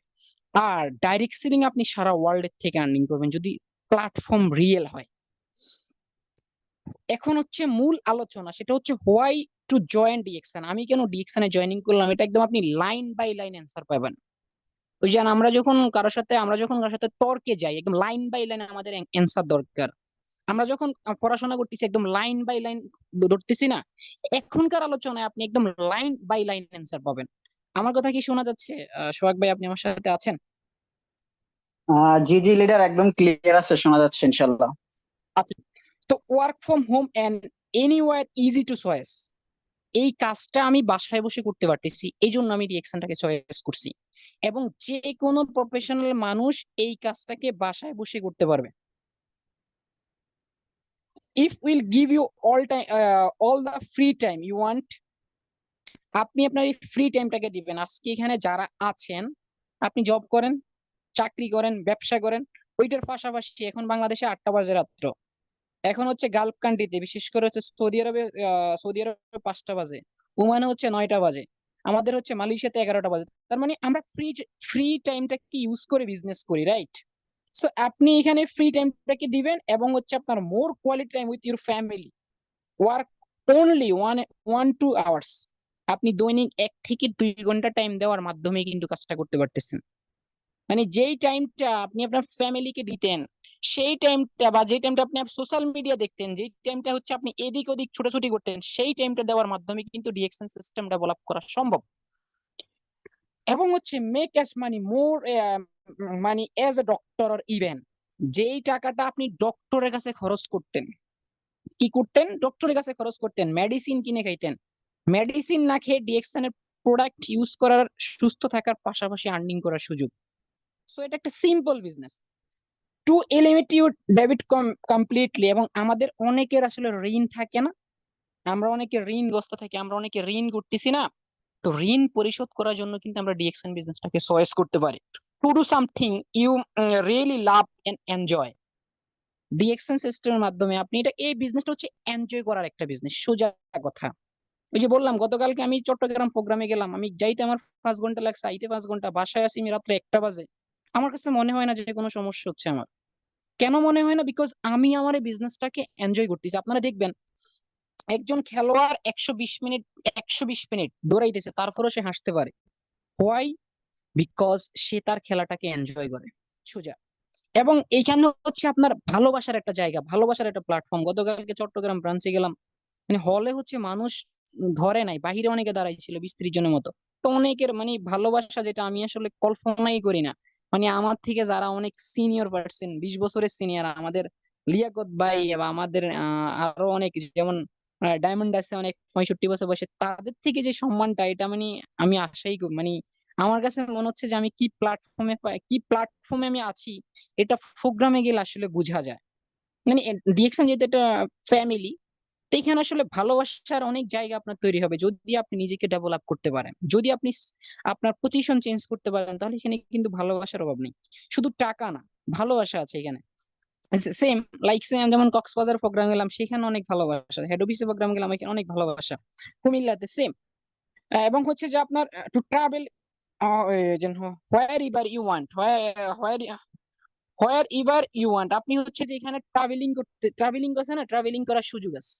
Speaker 2: আর ডাইরেক্ট সেলিং আপনি সারা ওয়ার্ল্ড থেকে আর্নিং করবেন যদি প্ল্যাটফর্ম রিয়েল হয়। এখন হচ্ছে মূল আলোচনা, সেটা হচ্ছে হোয়াই টু জয়েন ডিএক্সএন। আমি কেন ডিএক্সএন এ জয়েনিং করলাম, এটা একদম আপনি লাইন বাই লাইন অ্যান্সার পাবেন। ওই যে আমরা যখন কারোর সাথে তর্কে যাই, একদম লাইন বাই লাইন আমাদের অ্যান্সার দরকার। আমরা যখন পড়াশোনা করতেছি একদম লাইন বাই লাইন ধরতেছি না, এখনকার আলোচনায় আপনি একদম লাইন বাই লাইন অ্যান্সার পাবেন। আমার কথা কি শোনা যাচ্ছে? সোহাগ ভাই, আপনি আমার সাথে আছেন?
Speaker 1: জি জি লিডার, একদম ক্লিয়ার আছে, শোনা যাচ্ছে ইনশাল্লাহ।
Speaker 2: আচ্ছা, তো work from home and anywhere easy to choice, এই কাজটা আমি বাসায় বসে করতে পারতেছি, এই জন্য আমি রিঅ্যাকশনটাকে চয়েস করছি। এবং যে কোনো প্রফেশনাল মানুষ এই কাজটাকে বাসায় বসে করতে পারবে। If will give you all the free time you want, আপনি আপনার এই ফ্রি টাইমটাকে দিবেন। আজকে এখানে যারা আছেন, আপনি জব করেন, চাকরি করেন, ব্যবসা করেন, ওইটার পাশাপাশি এখন বাংলাদেশে 8টা বাজে রাত্র, এখন হচ্ছে গালফ কান্ট্রিতে, বিশেষ করে হচ্ছে সৌদি আরবে 5টা বাজে, ওমানে হচ্ছে 9টা বাজে, আমাদের হচ্ছে মালয়েশিয়াতে 11টা বাজে। তার মানে আমরা ফ্রি টাইমটাকে ইউজ করে বিজনেস করি, রাইট? সো আপনি এখানে ফ্রি টাইমটাকে দিবেন এবং হচ্ছে আপনার more quality time with your family, work only 1-2 hours. আপনি দৈনিক 1 থেকে 2 ঘন্টা টাইম দেওয়ার মাধ্যমে কিন্তু কাজটা করতে পারতেছেন। মানে যেই টাইমটা আপনি আপনার ফ্যামিলিকে দিতেন, সেই টাইমটা বা যেই টাইমটা আপনি সোশ্যাল মিডিয়া দেখতেন, যেই টাইমটা হচ্ছে আপনি এদিক ওদিক ছোটাছুটি করতেন, সেই টাইমটা দেওয়ার মাধ্যমে কিন্তু ডিএকশন সিস্টেম ডেভেলপ করা সম্ভব। এবং হচ্ছে make as money more money as a doctor or even, যেই টাকাটা আপনি ডক্টরের কাছে খরচ করতেন, কি করতেন, ডক্টরের কাছে খরচ করতেন, মেডিসিন কিনে খাইতেন, মেডিসিন না খেয়ে ডিএকশন এর প্রোডাক্ট ইউজ করার, সুস্থ থাকার পাশাপাশি আর্নিং করার সুযোগ। সো এটা একটা simple business to eliminate your debit completely. এবং আমাদের অনেকের আসলে ঋণ থাকে না, আমরা অনেকে ঋণগ্রস্ত থাকি, আমরা অনেকে ঋণ করতেছি না। তো ঋণ পরিশোধ করার জন্য কিন্তু আমরা ডিএকশন বিজনেসটাকে চয়েস করতে পারি, to do something you really love and enjoy. ডিএকশন সিস্টেমের মাধ্যমে আপনি এটা, এই বিজনেসটা হচ্ছে এনজয় করার একটা বিজনেস, সোজা কথা। ওই যে বললাম, গতকালকে আমি চট্টগ্রাম প্রোগ্রামে গেলাম, আমি যাইতে আমার 5 ঘন্টা লাগছে, আইতে 5 ঘন্টা, বাসায় আসি আমি রাত্রে 1টা বাজে। আমার কাছে মনে হয় না যে কোনো সমস্যা হচ্ছে আমার। কেন মনে হয় না? বিকজ আমি আমার এই বিজনেসটাকে এনজয় করতেছি। আপনারা দেখবেন, একজন খেলোয়াড় 120 মিনিট 120 মিনিট দৌড়াইতেছে, তারপরেও সে হাসতে পারে। হোয়াই? বিকজ সে তার খেলাটাকে এনজয় করে, সোজা। এবং এইখানে হচ্ছে আপনার ভালোবাসার একটা জায়গা, ভালোবাসার একটা প্ল্যাটফর্ম। গতকালকে চট্টগ্রাম ব্রাঞ্চে গেলাম, মানে হলে হচ্ছে মানুষ ধরে নাই, বাহিরে অনেকে দাঁড়াই ছিল 20-30 জনের মতো। তো অনেকের মানে ভালোবাসা, যেটা আমি আসলে কল্পনাই করি না। মানে আমার থেকে যারা অনেক সিনিয়র পার্সন, 20 বছরের সিনিয়র, আমাদের লিয়াকত ভাই বা আমাদের আরো অনেক, যেমন ডায়মন্ড আছে অনেক 65 বছর বয়সে, তাদের থেকে যে সম্মানটা, এটা মানে আমি মানে আমার কাছে মনে হচ্ছে যে আমি কি প্ল্যাটফর্মে আমি আছি, এটা প্রোগ্রামে গেলে আসলে বোঝা যায়। মানে ডিএকশন যেহেতু একটা ফ্যামিলি, তো এখানে আসলে ভালোবাসার অনেক জায়গা আপনার তৈরি হবে যদি আপনি নিজেকে ডেভেলপ করতে পারেন, যদি আপনি আপনার পজিশন চেঞ্জ করতে পারেন, তাহলে এখানে কিন্তু ভালোবাসার অভাব নেই। শুধু টাকা না, ভালোবাসা আছে এখানে। সেম লাইক সেম, যেমন কক্সবাজার প্রোগ্রাম গেলাম, সেখানে অনেক ভালোবাসা, হেড অফিসে প্রোগ্রাম গেলাম, এখানে অনেক ভালোবাসা, কুমিল্লাতে সেম। এবং হচ্ছে যে আপনার to travel wherever you want, wherever you want, আপনি হচ্ছে যে এখানে ট্রাভেলিং করছে না, ট্রাভেলিং করার সুযোগ আছে।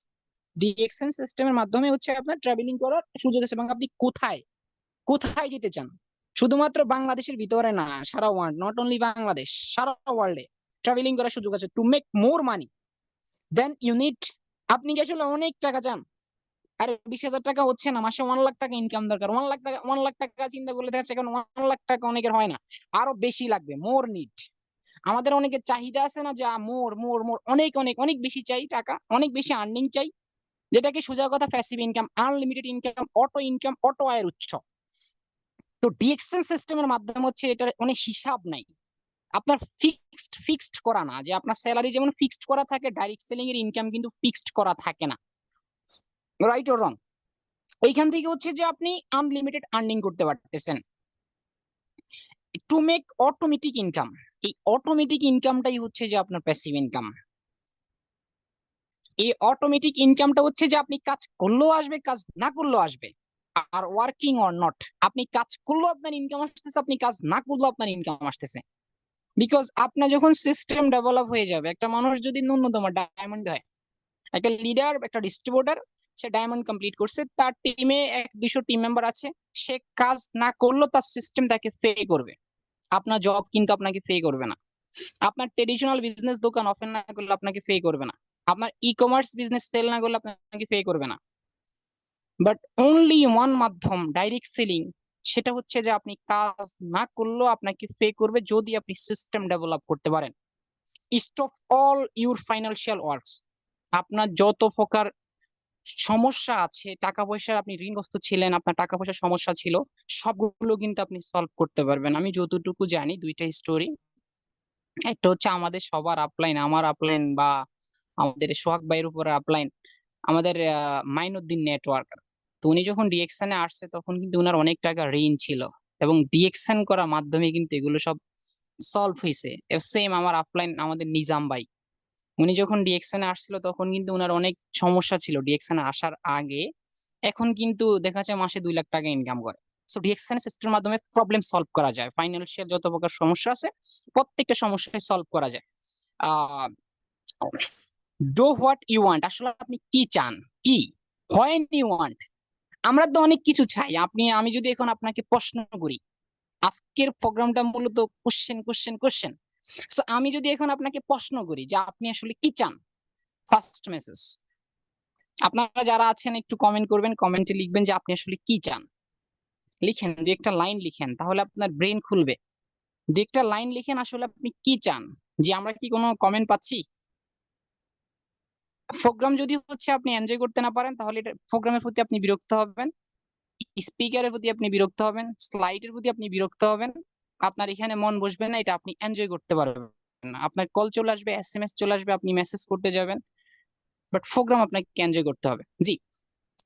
Speaker 2: ডিএক্সএন সিস্টেমের মাধ্যমে হচ্ছে আপনার ট্রাভেলিং করার সুযোগ আছে। এবং আপনি কোথায় কোথায় যেতে চান, শুধুমাত্র বাংলাদেশের ভিতরে না, সারা ওয়ার্ল্ড, নট অনলি বাংলাদেশ, সারা ওয়ার্ল্ডে ট্রাভেলিং করার সুযোগ আছে। To make more money then you need, আপনি কি আসলে অনেক টাকা চান?
Speaker 4: আরে 20,000 টাকা হচ্ছে না, মাসে 1 লাখ টাকা ইনকাম দরকার। 1 লাখ টাকা চিন্তা করলে দেখা যাচ্ছে এখন 1 লাখ টাকা অনেকের হয় না, আরো বেশি লাগবে, মোর নিড। আমাদের অনেকের চাহিদা আছে না, যে মোর মোর মোর, অনেক অনেক অনেক বেশি চাই টাকা, অনেক বেশি আর্নিং চাই, যেটাকে সোজা কথা passive income, unlimited income, auto আয়ের উৎস। তো ডিএক্সএন সিস্টেমের মাধ্যমে হচ্ছে এটার অনেক হিসাব নাই। আপনার ফিক্সড করা না, যে আপনার স্যালারি যেমন ফিক্সড করা থাকে, ডাইরেক্ট সেলিং এর ইনকাম কিন্তু ফিক্সড করা থাকে না, রাইট অর রং? এইখান থেকে হচ্ছে যে আপনি আনলিমিটেড আর্নিং করতে পারতেছেন টু মেক অটোমেটিক ইনকাম। এই অটোমেটিক ইনকামটাই হচ্ছে যে আপনার প্যাসিভ ইনকাম। এই অটোমেটিক ইনকামটা হচ্ছে যে আপনি কাজ করলেও আসবে, কাজ না করলেও আসবে। আর ওয়ার্কিং অর নট, আপনি কাজ করলেও আপনার ইনকাম আসতেছে, আপনি কাজ না করলেও আপনার ইনকাম আসতেছে। বিকজ আপনার যখন সিস্টেম ডেভেলপ হয়ে যাবে, একটা মানুষ যদি ন্যূনতম ডায়মন্ড হয়, একটা লিডার, একটা ডিস্ট্রিবিউটর, সে ডায়মন্ড কমপ্লিট করছে, তার টিমে 100-200 টিম মেম্বার আছে, সে কাজ না করলেও তার সিস্টেম তাকে পে করবে। আপনার জব কিন্তু আপনাকে পে করবে না। আপনার ট্রেডিশনাল বিজনেস দোকান ওপেন না করলে আপনাকে পে করবে না। আপনার ই কমার্স বিজনেস সেল না করলে আপনাকে পে করবে না। বাট অনলি ওয়ান মাধ্যম, ডাইরেক্ট সেলিং, সেটা হচ্ছে যে আপনি কাজ না করলেও আপনাকে পে করবে যদি আপনি সিস্টেম ডেভেলপ করতে পারেন। Stop all your financial works. আপনার যত প্রকার সমস্যা আছে, টাকা পয়সার আপনি ঋণগ্রস্ত ছিলেন, আপনার টাকা পয়সার সমস্যা ছিল, সবগুলো কিন্তু আপনি সলভ করতে পারবেন। আমি যতটুকু জানি, দুইটা স্টোরি। একটা হচ্ছে আমাদের সবার আপলাইন, আমার আপলাইন বা আমাদের সোহাগ ভাইয়ের উপরে আপলাইন, আমাদের মাইনুদ্দিন নেটওয়ার্ক। তো উনি যখন ডিএক্সএন এ আসছে তখন কিন্তু উনার অনেক টাকা ঋণ ছিল, এবং ডিএক্সএন করার মাধ্যমে কিন্তু এগুলো সব সলভ হয়েছে। সেম আমার আপলাইন আমাদের নিজাম ভাই, উনি যখন ডিএক্সএন এ আসছিল তখন কিন্তু উনার অনেক সমস্যা ছিল ডিএক্সএন এ আসার আগে। এখন কিন্তু দেখা যাচ্ছে মাসে 2 লাখ টাকা ইনকাম করে। সো ডিএক্সএন সিস্টেমের মাধ্যমে প্রবলেম সলভ করা যায়, ফাইন্যান্সিয়াল যত প্রকার সমস্যা আছে প্রত্যেকটা সমস্যায় সলভ করা যায়। আহ ডু হোয়াট ইউ ওয়ান্ট, আসলে আপনি কি চান, কি হোয়েন ইউ ওয়ান্ট। আমরা তো অনেক কিছু চাই। আমি যদি এখন আপনাকে প্রশ্ন করি, আজকের প্রোগ্রামটা মূলত কোশ্চেন কোশ্চেন কোশ্চেন। সো আমি যদি এখন আপনাকে প্রশ্ন করি যে আপনি আসলে কি চান, ফার্স্ট মেসেজ, আপনারা যারা আছেন একটু কমেন্ট করবেন, কমেন্টে লিখবেন যে আপনি আসলে কি চান। লিখেন, দু একটা লাইন লিখেন, তাহলে আপনার ব্রেন খুলবে। দু একটা লাইন লিখেন আসলে আপনি কি চান। যে আমরা কি কোনো কমেন্ট পাচ্ছি? প্রোগ্রাম যদি হচ্ছে আপনি এনজয় করতে না পারেন, তাহলে এটা প্রোগ্রামের প্রতি আপনি বিরক্ত হবেন, স্পিকারের প্রতি আপনি বিরক্ত হবেন, স্লাইডের প্রতি আপনি বিরক্ত হবেন, আপনার এখানে মন বসবে না, এটা আপনি এনজয় করতে পারবেন না। আপনার কল চলে আসবে, এসএমএস চলে আসবে, আপনি মেসেজ করতে যাবেন, বাট প্রোগ্রাম আপনাকে এনজয় করতে হবে। জি,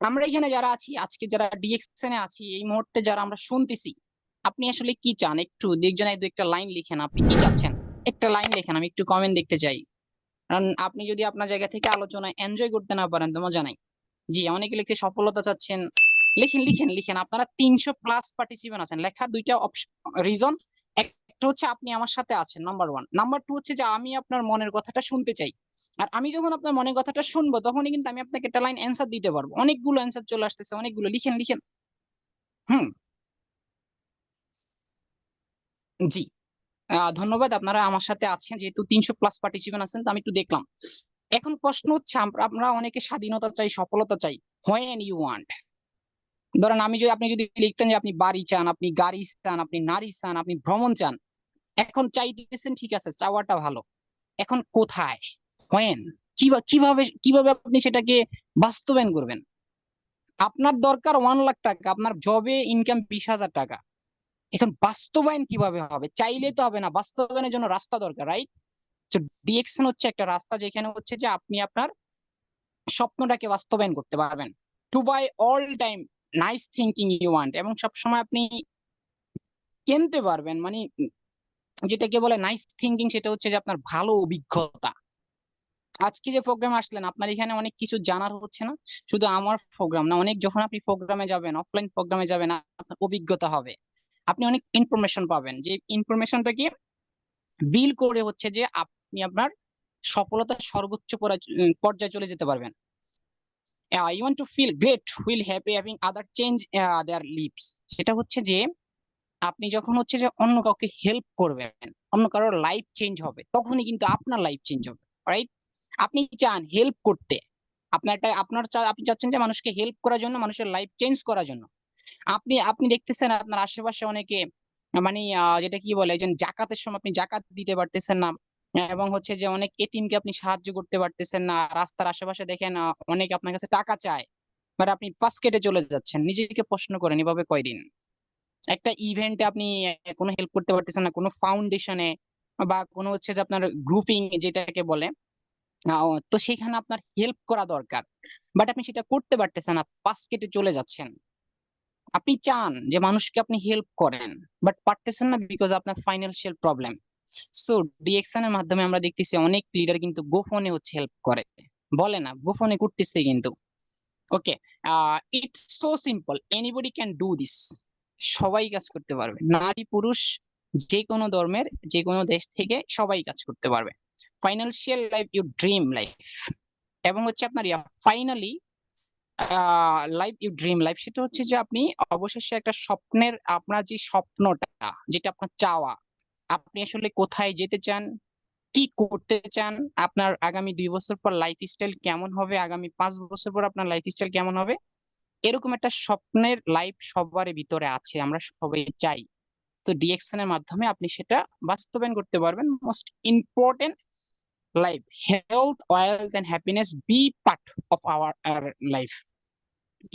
Speaker 4: আমরা এখানে যারা আছি, আজকে যারা ডিএক্সএন এ আছি, এই মুহূর্তে যারা আমরা শুনতেছি, আপনি আসলে কি চান? একটু দেখজনে দু একটা লাইন লিখেন, আপনি কি চাচ্ছেন, একটা লাইন লেখেন, আমি একটু কমেন্ট দেখতে চাই। কারণ আপনি যদি আপনার জায়গা থেকে আলোচনায় এনজয় করতে না পারেন তো মজা নাই। জি, অনেকে লিখতে সফলতা চাচ্ছেন, লিখেন লিখেন লিখেন। আপনারা 300+ পার্টিসিপেন্ট আছেন, লেখা দুইটা রিজন। একটা হচ্ছে আপনি আমার সাথে আছেন, নাম্বার 1। নাম্বার 2 হচ্ছে যে আমি আপনার মনের কথাটা শুনতে চাই। আর আমি যখন আপনার মনের কথাটা শুনবো, তখনই কিন্তু আমি আপনাকে একটা লাইন অ্যান্সার দিতে পারবো। অনেকগুলো অ্যান্সার চলে আসতেছে, অনেকগুলো, লিখেন লিখেন। হুম, জি, ধন্যবাদ, আপনারা আমার সাথে আছেন। যেহেতু 300+ পার্টিসিপেন্ট আছেন, তো আমি একটু দেখলাম। এখন প্রশ্ন হচ্ছে, আমরা অনেকে স্বাধীনতা চাই, সফলতা চাই, হোয়েন ইউ ওয়ান্ট। ধরেন আপনি যদি লিখতেন যে আপনি বাড়ি চান, আপনি গাড়ি চান, আপনি নারী চান, আপনি ভ্রমণ চান, এখন চাইতেছেন, ঠিক আছে, চাওয়াটা ভালো। এখন কোথায়, হোয়েন, কিভাবে কিভাবে আপনি সেটাকে বাস্তবায়ন করবেন? আপনার দরকার 1 লাখ টাকা, আপনার জবে ইনকাম 20,000 টাকা। এখন বাস্তবায়ন কিভাবে হবে? চাইলে তো হবে না, বাস্তবায়নের জন্য রাস্তা দরকার, রাইট? তো ডিএক্সএন হচ্ছে একটা রাস্তা, যেখানে হচ্ছে যে আপনি আপনার স্বপ্নটাকে বাস্তবায়ন করতে পারবেন। To buy all time nice thinking you want, এবং সবসময় আপনি কিনতে পারবেন, মানে যেটাকে বলে নাইস থিঙ্কিং, সেটা হচ্ছে যে আপনার ভালো অভিজ্ঞতা। আজকে যে প্রোগ্রামে আসলেন, আপনার এখানে অনেক কিছু জানার হচ্ছে না, শুধু আমার প্রোগ্রাম না, অনেক যখন আপনি প্রোগ্রামে যাবেন, অফলাইন প্রোগ্রামে যাবেন, আপনার অভিজ্ঞতা হবে, আপনি অনেক ইনফরমেশন পাবেন, যে ইনফরমেশনটাকে বিল করে হচ্ছে যে আপনি আপনার সফলতার সর্বোচ্চ পর্যায়ে চলে যেতে পারবেন। You want to feel great while having other change their lives. সেটা হচ্ছে যে আপনি যখন হচ্ছে যে অন্য কাউকে হেল্প করবেন, অন্য কারোর লাইফ চেঞ্জ হবে, তখনই কিন্তু আপনার লাইফ চেঞ্জ হবে, রাইট? আপনি চান হেল্প করতে, আপনি চাচ্ছেন যে মানুষকে হেল্প করার জন্য, মানুষের লাইফ চেঞ্জ করার জন্য। আপনি দেখতেছেন আপনার আশেপাশে অনেকে মানে যেটা কি বলে, একজন জাকাতের সময় আপনি জাকাত দিতে পারতেছেন না, এবং হচ্ছে যে অনেক এতিমকে আপনি সাহায্য করতে পারতেছেন না। রাস্তার আশেপাশে দেখেন অনেকে আপনার কাছে টাকা চায়, বাট আপনি পাশ কেটে চলে যাচ্ছেন। নিজেকে প্রশ্ন করেন এভাবে কয়দিন? একটা ইভেন্টে আপনি কোনো হেল্প করতে পারতেছেন না, কোনো ফাউন্ডেশনে বা কোনো হচ্ছে যে আপনার গ্রুপিং যেটাকে বলে, তো সেখানে আপনার হেল্প করা দরকার, বাট আপনি সেটা করতে পারতেছেন না, পাশ কেটে চলে যাচ্ছেন। আপনি চান যে মানুষকে আপনি হেল্প করেন, বাট পারতেছেন না বিকজ আপনার ফাইন্যান্সিয়াল প্রবলেম। সো ডিএকশন এর মাধ্যমে আমরা দেখতেছি অনেক লিডার কিন্তু গোফনে হচ্ছে হেল্প করে, বলে না গোফনে করতেছে কিন্তু। Okay, it's so simple, anybody can do this. সবাই কাজ করতে পারবে, নারী পুরুষ যে কোনো ধর্মের, যে কোনো দেশ থেকে সবাই কাজ করতে পারবে। Financial life you dream life, এবং হচ্ছে আপনার finally life you dream life, সেটা হচ্ছে যে আপনি অবশেষে একটা স্বপ্নের, আপনার যে স্বপ্নটা, যেটা আপনার চাওয়া, আপনি আসলে কোথায় যেতে চান, কি করতে চান, আপনার আগামী 2 বছর পর লাইফ স্টাইল কেমন হবে, আগামী 5 বছর পর আপনার লাইফ স্টাইল কেমন হবে, এরকম একটা স্বপ্নের লাইফ সবার ভিতরে আছে, আমরা সবাই চাই। তো ডিএকশন এর মাধ্যমে আপনি সেটা বাস্তবায়ন করতে পারবেন। Most important, life health wealth and happiness be part of our life.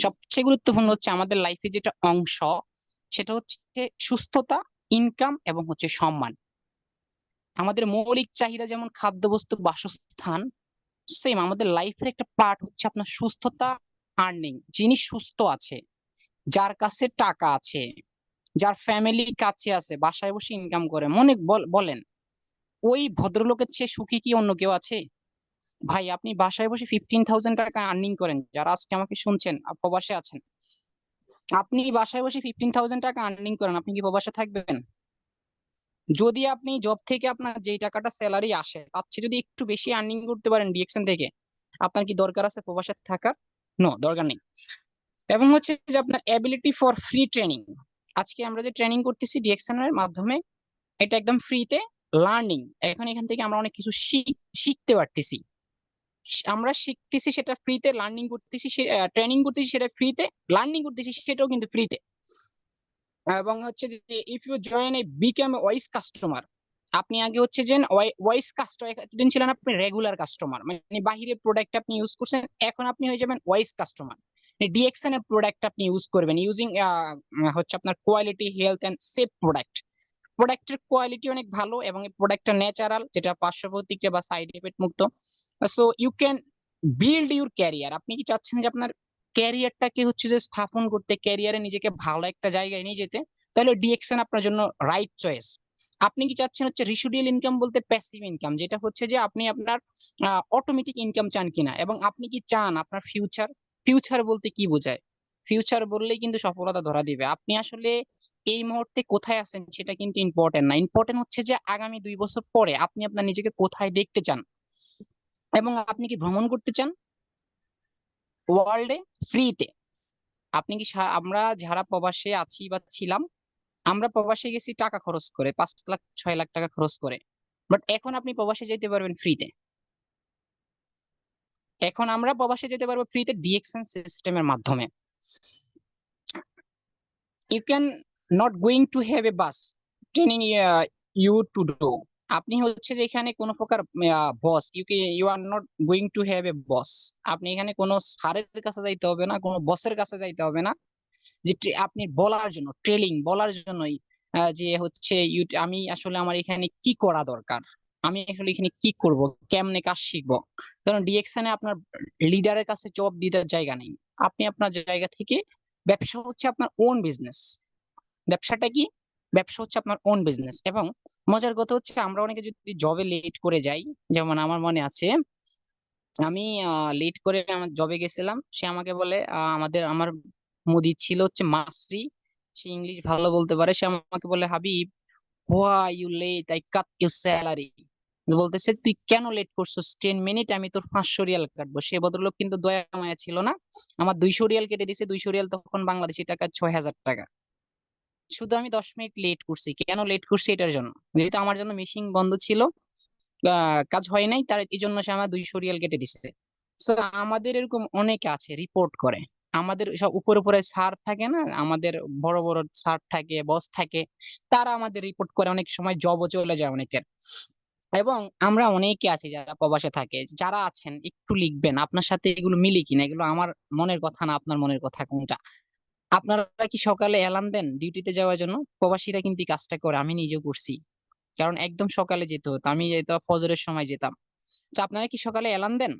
Speaker 4: সবচেয়ে গুরুত্বপূর্ণ হচ্ছে আমাদের লাইফে যেটা অংশ, সেটা হচ্ছে সুস্থতা, ইনকাম এবং হচ্ছে সম্মান। আমাদের মৌলিক চাহিদা যেমন খাদ্য, বস্তু, বাসস্থান, সেম আমাদের লাইফের একটা পার্ট হচ্ছে আপনার সুস্থতা, আর্নিং। যিনি সুস্থ আছে, যার কাছে টাকা আছে, যার ফ্যামিলি কাছে আছে, বাসায় বসে ইনকাম করে, মনে বলেন ওই ভদ্রলোকের চেয়ে সুখী কি অন্য কেউ আছে? ভাই, আপনি বাসায় বসে 15,000 টাকা আর্নিং করেন, যারা আজকে আমাকে শুনছেন প্রবাসে আছেন, আপনি বাসায় বসে 15,000 টাকা আর্নিং করেন, আপনি কি প্রবাসে থাকবেন? যদি আপনি জব থেকে আপনার যেই টাকাটা স্যালারি আসে তার চেয়ে যদি একটু বেশি আর্নিং করতে পারেন ডিএকশন থেকে, আপনার কি দরকার আছে প্রবাসে থাকার? নো, দরকার নেই। এবং হচ্ছে যে আপনার এবিলিটি ফর ফ্রি ট্রেনিং, আজকে আমরা যে ট্রেনিং করতেছি ডিএকশন এর মাধ্যমে, এটা একদম ফ্রিতে লার্নিং। এখন এখান থেকে আমরা অনেক কিছু শিখতে পারতেছি, আমরা শিখতেছি সেটা ফ্রিতে, লার্নিং করতেছি, ট্রেনিং করতেছি সেটা ফ্রিতে, লার্নিং করতেছি সেটাও কিন্তু ফ্রিতে। এবং হচ্ছে যে if you join a become a wise customer, আপনি আগে হচ্ছে যে ওয়াইস কাস্টমার, এতদিন ছিলেন আপনি রেগুলার কাস্টমার, মানে বাহিরের প্রোডাক্ট আপনি ইউজ করছেন, এখন আপনি হয়ে যাবেন ওয়াইস কাস্টমার। ডিএকশন এর প্রোডাক্ট আপনি ইউজ করবেন, ইউজিং হচ্ছে আপনার quality, health and safe product. প্রোডাক্টের কোয়ালিটি অনেক ভালো এবং এই প্রোডাক্টটা ন্যাচারাল, যেটা পার্শ্ব প্রতিক্রিয়া বা সাইড এফেক্ট মুক্ত। So you can build your career. আপনি কি চাচ্ছেন যে আপনার ক্যারিয়ারটাকে হচ্ছে যে স্থাপন করতে, ক্যারিয়ারে নিজেকে ভালো একটা জায়গায় নিয়ে যেতে, তাহলে ডিএকশন আপনার জন্য রাইট চয়েস। আপনি কি চাচ্ছেন হচ্ছে রিসিডুয়াল ইনকাম বলতে প্যাসিভ ইনকাম, যেটা হচ্ছে যে আপনি আপনার অটোমেটিক ইনকাম চান কিনা, এবং আপনি কি চান আপনার ফিউচার, ফিউচার বলতে কি বোঝায়? ফিউচার বললেই কিন্তু সফলতা ধরা দিবে। আপনি আসলে এই মুহূর্তে কোথায় আছেন সেটা কিন্তু ইম্পর্টেন্ট না, ইম্পর্টেন্ট হচ্ছে যে আগামী 2 বছর পরে আপনি আপনার নিজেকে কোথায় দেখতে চান, এবং আপনি কি ভ্রমণ করতে চান ওয়ার্ল্ডে ফ্রিতে? আপনি কি আমরা যারা প্রবাসে আছি বা ছিলাম, আমরা প্রবাসে গেছি টাকা খরচ করে, 5 লাখ 6 লাখ টাকা খরচ করে, বাট এখন আপনি প্রবাসে যেতে পারবেন ফ্রিতে। এখন আমরা প্রবাসে যেতে পারবো ফ্রিতে ডিএকশন সিস্টেমের মাধ্যমে। You can not going to have a boss training you to do, আপনি হচ্ছে যে এখানে কোনো প্রকার boss, you are not going to have a boss. আপনি এখানে কোনো স্যারের কাছে যাইতে হবে না, কোনো বসের কাছে যাইতে হবে না, যে আপনি বলার জন্য, ট্রেলিং বলার জন্যই যে হচ্ছে আমি আসলে আমার এখানে কি করা দরকার, আমি আসলে এখানে কি করব, কেমনে কাজ শিখবো। কারণ ডিএকশনে আপনার লিডারের কাছে জবাব দিতে জায়গা নেই, আপনি আপনার জায়গা থেকে, ব্যবসা হচ্ছে আপনার ওন বিজনেস। ব্যবসাটা কি? ব্যবসা হচ্ছে আপনার ওন বিজনেস। এবং মজার কথা হচ্ছে আমরা অনেকে যদি জবে লেট করে যাই, যেমন আমার মনে আছে আমি লেট করে আমার জবে গেছিলাম, সে আমাকে বলে আমার মুদি ছিল হচ্ছে মাসরি, সে ইংলিশ ভালো বলতে পারে, সে আমাকে বলে Habib, why you late, I cut your salary. বলতেছে তুই কেন লেট করছিস 10 মিনিট, আমি তোর 500 রিয়াল কাটবো। সে ভদ্রলোক কিন্তু দয়া মায়া ছিল না, আমার 200 রিয়াল কেটে দিছে। 200 রিয়াল তখন বাংলাদেশি টাকা 6,000 টাকা। শুধু আমি 10 মিনিট লেট করছি, কেন লেট করছি এটার জন্য, যেহেতু আমার জন্য মেশিন বন্ধ ছিল, কাজ হয় নাই, তার এই জন্য সে আমার 200 রিয়াল কেটে দিছে। So, আমাদের এরকম অনেকে আছে রিপোর্ট করে, আমাদের সব উপরে উপরে স্যার থাকে না, আমাদের বড় বড় স্যার থাকে, বস থাকে, তারা আমাদের রিপোর্ট করে, অনেক সময় জবও চলে যায় অনেকের। এবং আমরা অনেকে আছি যারা প্রবাসে থাকে, যারা আছেন একটু লিখবেন আপনার সাথে এগুলো মিলে কিনা, এগুলো আমার মনের কথা না আপনার মনের কথা কোনটা। আপনারা কি সকালে অ্যালার্ম দেন ডিউটিতে যাওয়ার জন্য? প্রবাসীরা কিন্তু এই কাজটা করে, আমি নিজেও করছি। কারণ একদম সকালে যেতে হতো, আমি যেত ফজরের সময় যেতাম। তো আপনারা কি সকালে অ্যালার্ম দেন?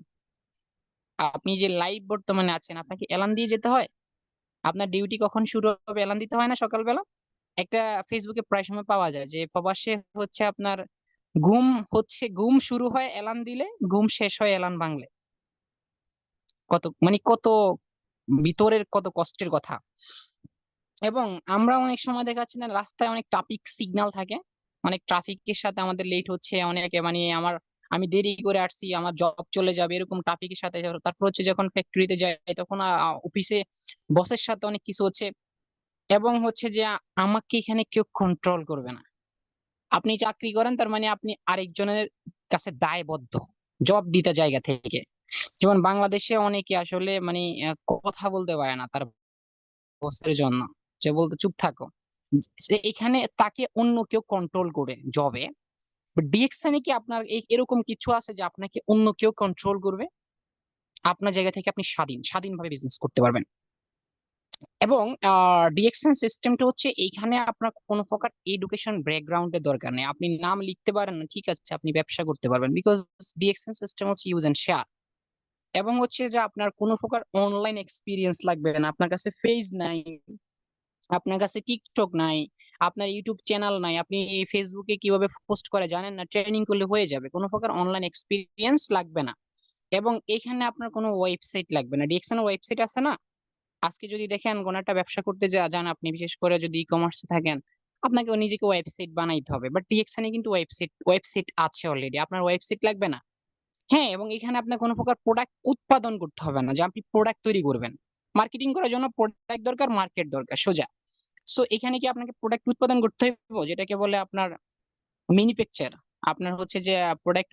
Speaker 4: আপনি যে লাইভ বর্তমানে আছেন, আপনাকে অ্যালার্ম দিয়ে যেতে হয়? আপনার ডিউটি কখন শুরু হবে অ্যালার্ম দিতে হয় না সকালবেলা? একটা ফেসবুকে প্রায় সময় পাওয়া যায় যে প্রবাসে হচ্ছে আপনার ঘুম শুরু হয় অ্যালার্ম দিলে, ঘুম শেষ হয় অ্যালার্ম ভাঙলে। কত মানে কত ভিতরের কত কষ্টের কথা। এবং আমরা অনেক সময় দেখা যাচ্ছে না, রাস্তায় অনেক ট্রাফিক সিগন্যাল থাকে, অনেক ট্রাফিকের সাথে আমাদের লেট হচ্ছে, অনেকে মানে আমি দেরি করে আসছি, আমার জব চলে যাবে, এরকম ট্রাফিকের সাথে। তারপর হচ্ছে যখন ফ্যাক্টরিতে যাই তখন অফিসে বসের সাথে অনেক কিছু হচ্ছে, এবং হচ্ছে যে আমাকে এখানে কেউ কন্ট্রোল করবে না। আপনি চাকরি করেন তার মানে আপনি আরেকজনের কাছে দায়বদ্ধ, জবাব দিতে জায়গা থেকে। যেমন বাংলাদেশে অনেকে আসলে মানে কথা বলতে পারে না তার বসের জন্য, যে বলতে চুপ থাকো। এখানে তাকে অন্য কেউ কন্ট্রোল করে জবে। ডিএক্সএনে কি আপনার এরকম কিছু আছে যে আপনাকে অন্য কেউ কন্ট্রোল করবে? আপনার জায়গা থেকে আপনি স্বাধীনভাবে বিজনেস করতে পারবেন। এবং ডিএক্সএন সিস্টেমটা হচ্ছে এইখানে আপনার কোনো প্রকার এডুকেশন ব্যাকগ্রাউন্ডের দরকার নেই। আপনি নাম লিখতে পারেন না, ঠিক আছে, আপনি ব্যবসা করতে পারবেন, বিকজ ডিএক্সএন সিস্টেম হচ্ছে ইউজ এন্ড শেয়ার। এবং হচ্ছে যে আপনার কোনো প্রকার অনলাইন এক্সপিরিয়েন্স লাগবে না, আপনার কাছে ফেজ নাই, আপনার কাছে টিকটক নাই, আপনার ইউটিউব চ্যানেল নাই, আপনি ফেসবুকে কিভাবে পোস্ট করে জানেন না, ট্রেনিং করলে হয়ে যাবে, কোনো প্রকার অনলাইন এক্সপিরিয়েন্স লাগবে না। এবং এখানে আপনার কোনো ওয়েবসাইট লাগবে না। ডিএক্সএন ওয়েবসাইট আছে না, আজকে যদি দেখেন কোনো একটা ব্যবসা করতে যান আপনি, বিশেষ করে যদি ই কমার্সে থাকেন, আপনাকে নিজেকে ওয়েবসাইট বানাইতে হবে। বাট ডিএক্সএন এ কিন্তু ওয়েবসাইট আছে অলরেডি, আপনার ওয়েবসাইট লাগবে না। হ্যাঁ, এবং এখানে আপনার কোনো প্রকার প্রোডাক্ট উৎপাদন করতে হবে না, যে আপনি প্রোডাক্ট তৈরি করবেন। মার্কেটিং করার জন্য প্রোডাক্ট দরকার, মার্কেট দরকার, সোজা। সো এখানে কি আপনাকে প্রোডাক্ট উৎপাদন করতে হবে, যেটাকে বলে আপনার ম্যানুফ্যাকচার। আপনার হচ্ছে যে প্রোডাক্ট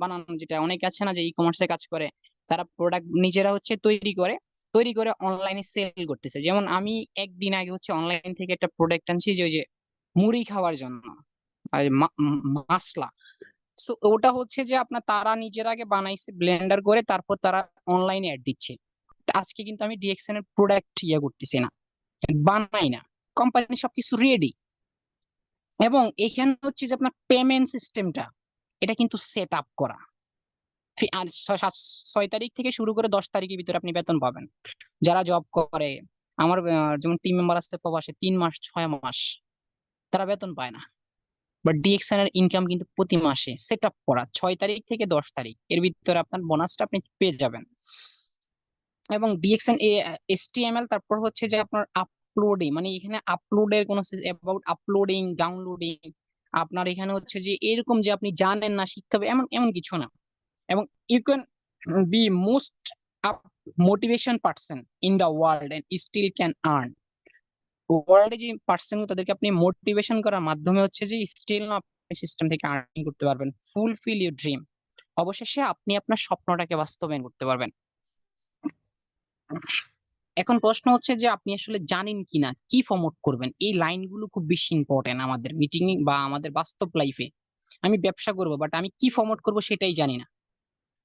Speaker 4: বানানো যেটা অনেকে আছে না যে ই কমার্সে কাজ করে, তারা প্রোডাক্ট নিজেরা হচ্ছে তৈরি করে অনলাইনে সেল করতেছে। যেমন আমি একদিন আগে হচ্ছে অনলাইন থেকে একটা প্রোডাক্ট আনছি, যে ওই যে মুড়ি খাওয়ার জন্য, আর মাসলা। সো ওটা হচ্ছে যে আপনার তারা নিজের আগে বানাইছে ব্লেন্ডার করে, তারপর তারা অনলাইনে অ্যাড দিচ্ছে। তা আজকে কিন্তু আমি ডিএক্সএন এর প্রোডাক্ট করতেছি না, বানাই না, কোম্পানি সবকিছু রেডি। এবং এখানে হচ্ছে যে আপনার পেমেন্ট সিস্টেমটা, এটা কিন্তু সেট আপ করা। আর 6 তারিখ থেকে শুরু করে 10 তারিখের ভিতরে আপনি বেতন পাবেন। যারা জব করে, আমার যেমন টিম মেম্বার আছে প্রবাসে 3 মাস 6 মাস তারা বেতন পায় না। বাট ডিএক্সএন এর ইনকাম কিন্তু প্রতি মাসে সেট আপ করা, 6 তারিখ থেকে 10 তারিখ এর ভিতরে আপনার বোনাসটা আপনি পেয়ে যাবেন। এবং ডিএক্সএন এসটিএমএল, তারপর হচ্ছে যে আপনার আপলোডিং, মানে এখানে আপলোডের কোনো অ্যাবাউট আপলোডিং ডাউনলোডিং, আপনার এখানে হচ্ছে যে এরকম যে আপনি জানেন না শিখতে হবে এমন এমন কিছু না। এবং you can be most motivation person in the world and still can earn. ওয়ার্ল্ডে যে পার্সন, তাদেরকে আপনি মোটিভেশন করার মাধ্যমে হচ্ছে যে স্টিল না আপনি সিস্টেম থেকে আর্নিং করতে পারবেন, ফুলফিল ইউর ড্রিম। অবশেষে আপনি আপনার স্বপ্নটাকে বাস্তবায়ন করতে পারবেন। এখন প্রশ্ন হচ্ছে যে আপনি আসলে জানেন কিনা কি প্রমোট করবেন। এই লাইনগুলো খুব বেশি ইম্পর্টেন্ট আমাদের মিটিং বা আমাদের বাস্তব লাইফে। আমি ব্যবসা করব, বাট আমি কি প্রমোট করব সেটাই জানি না।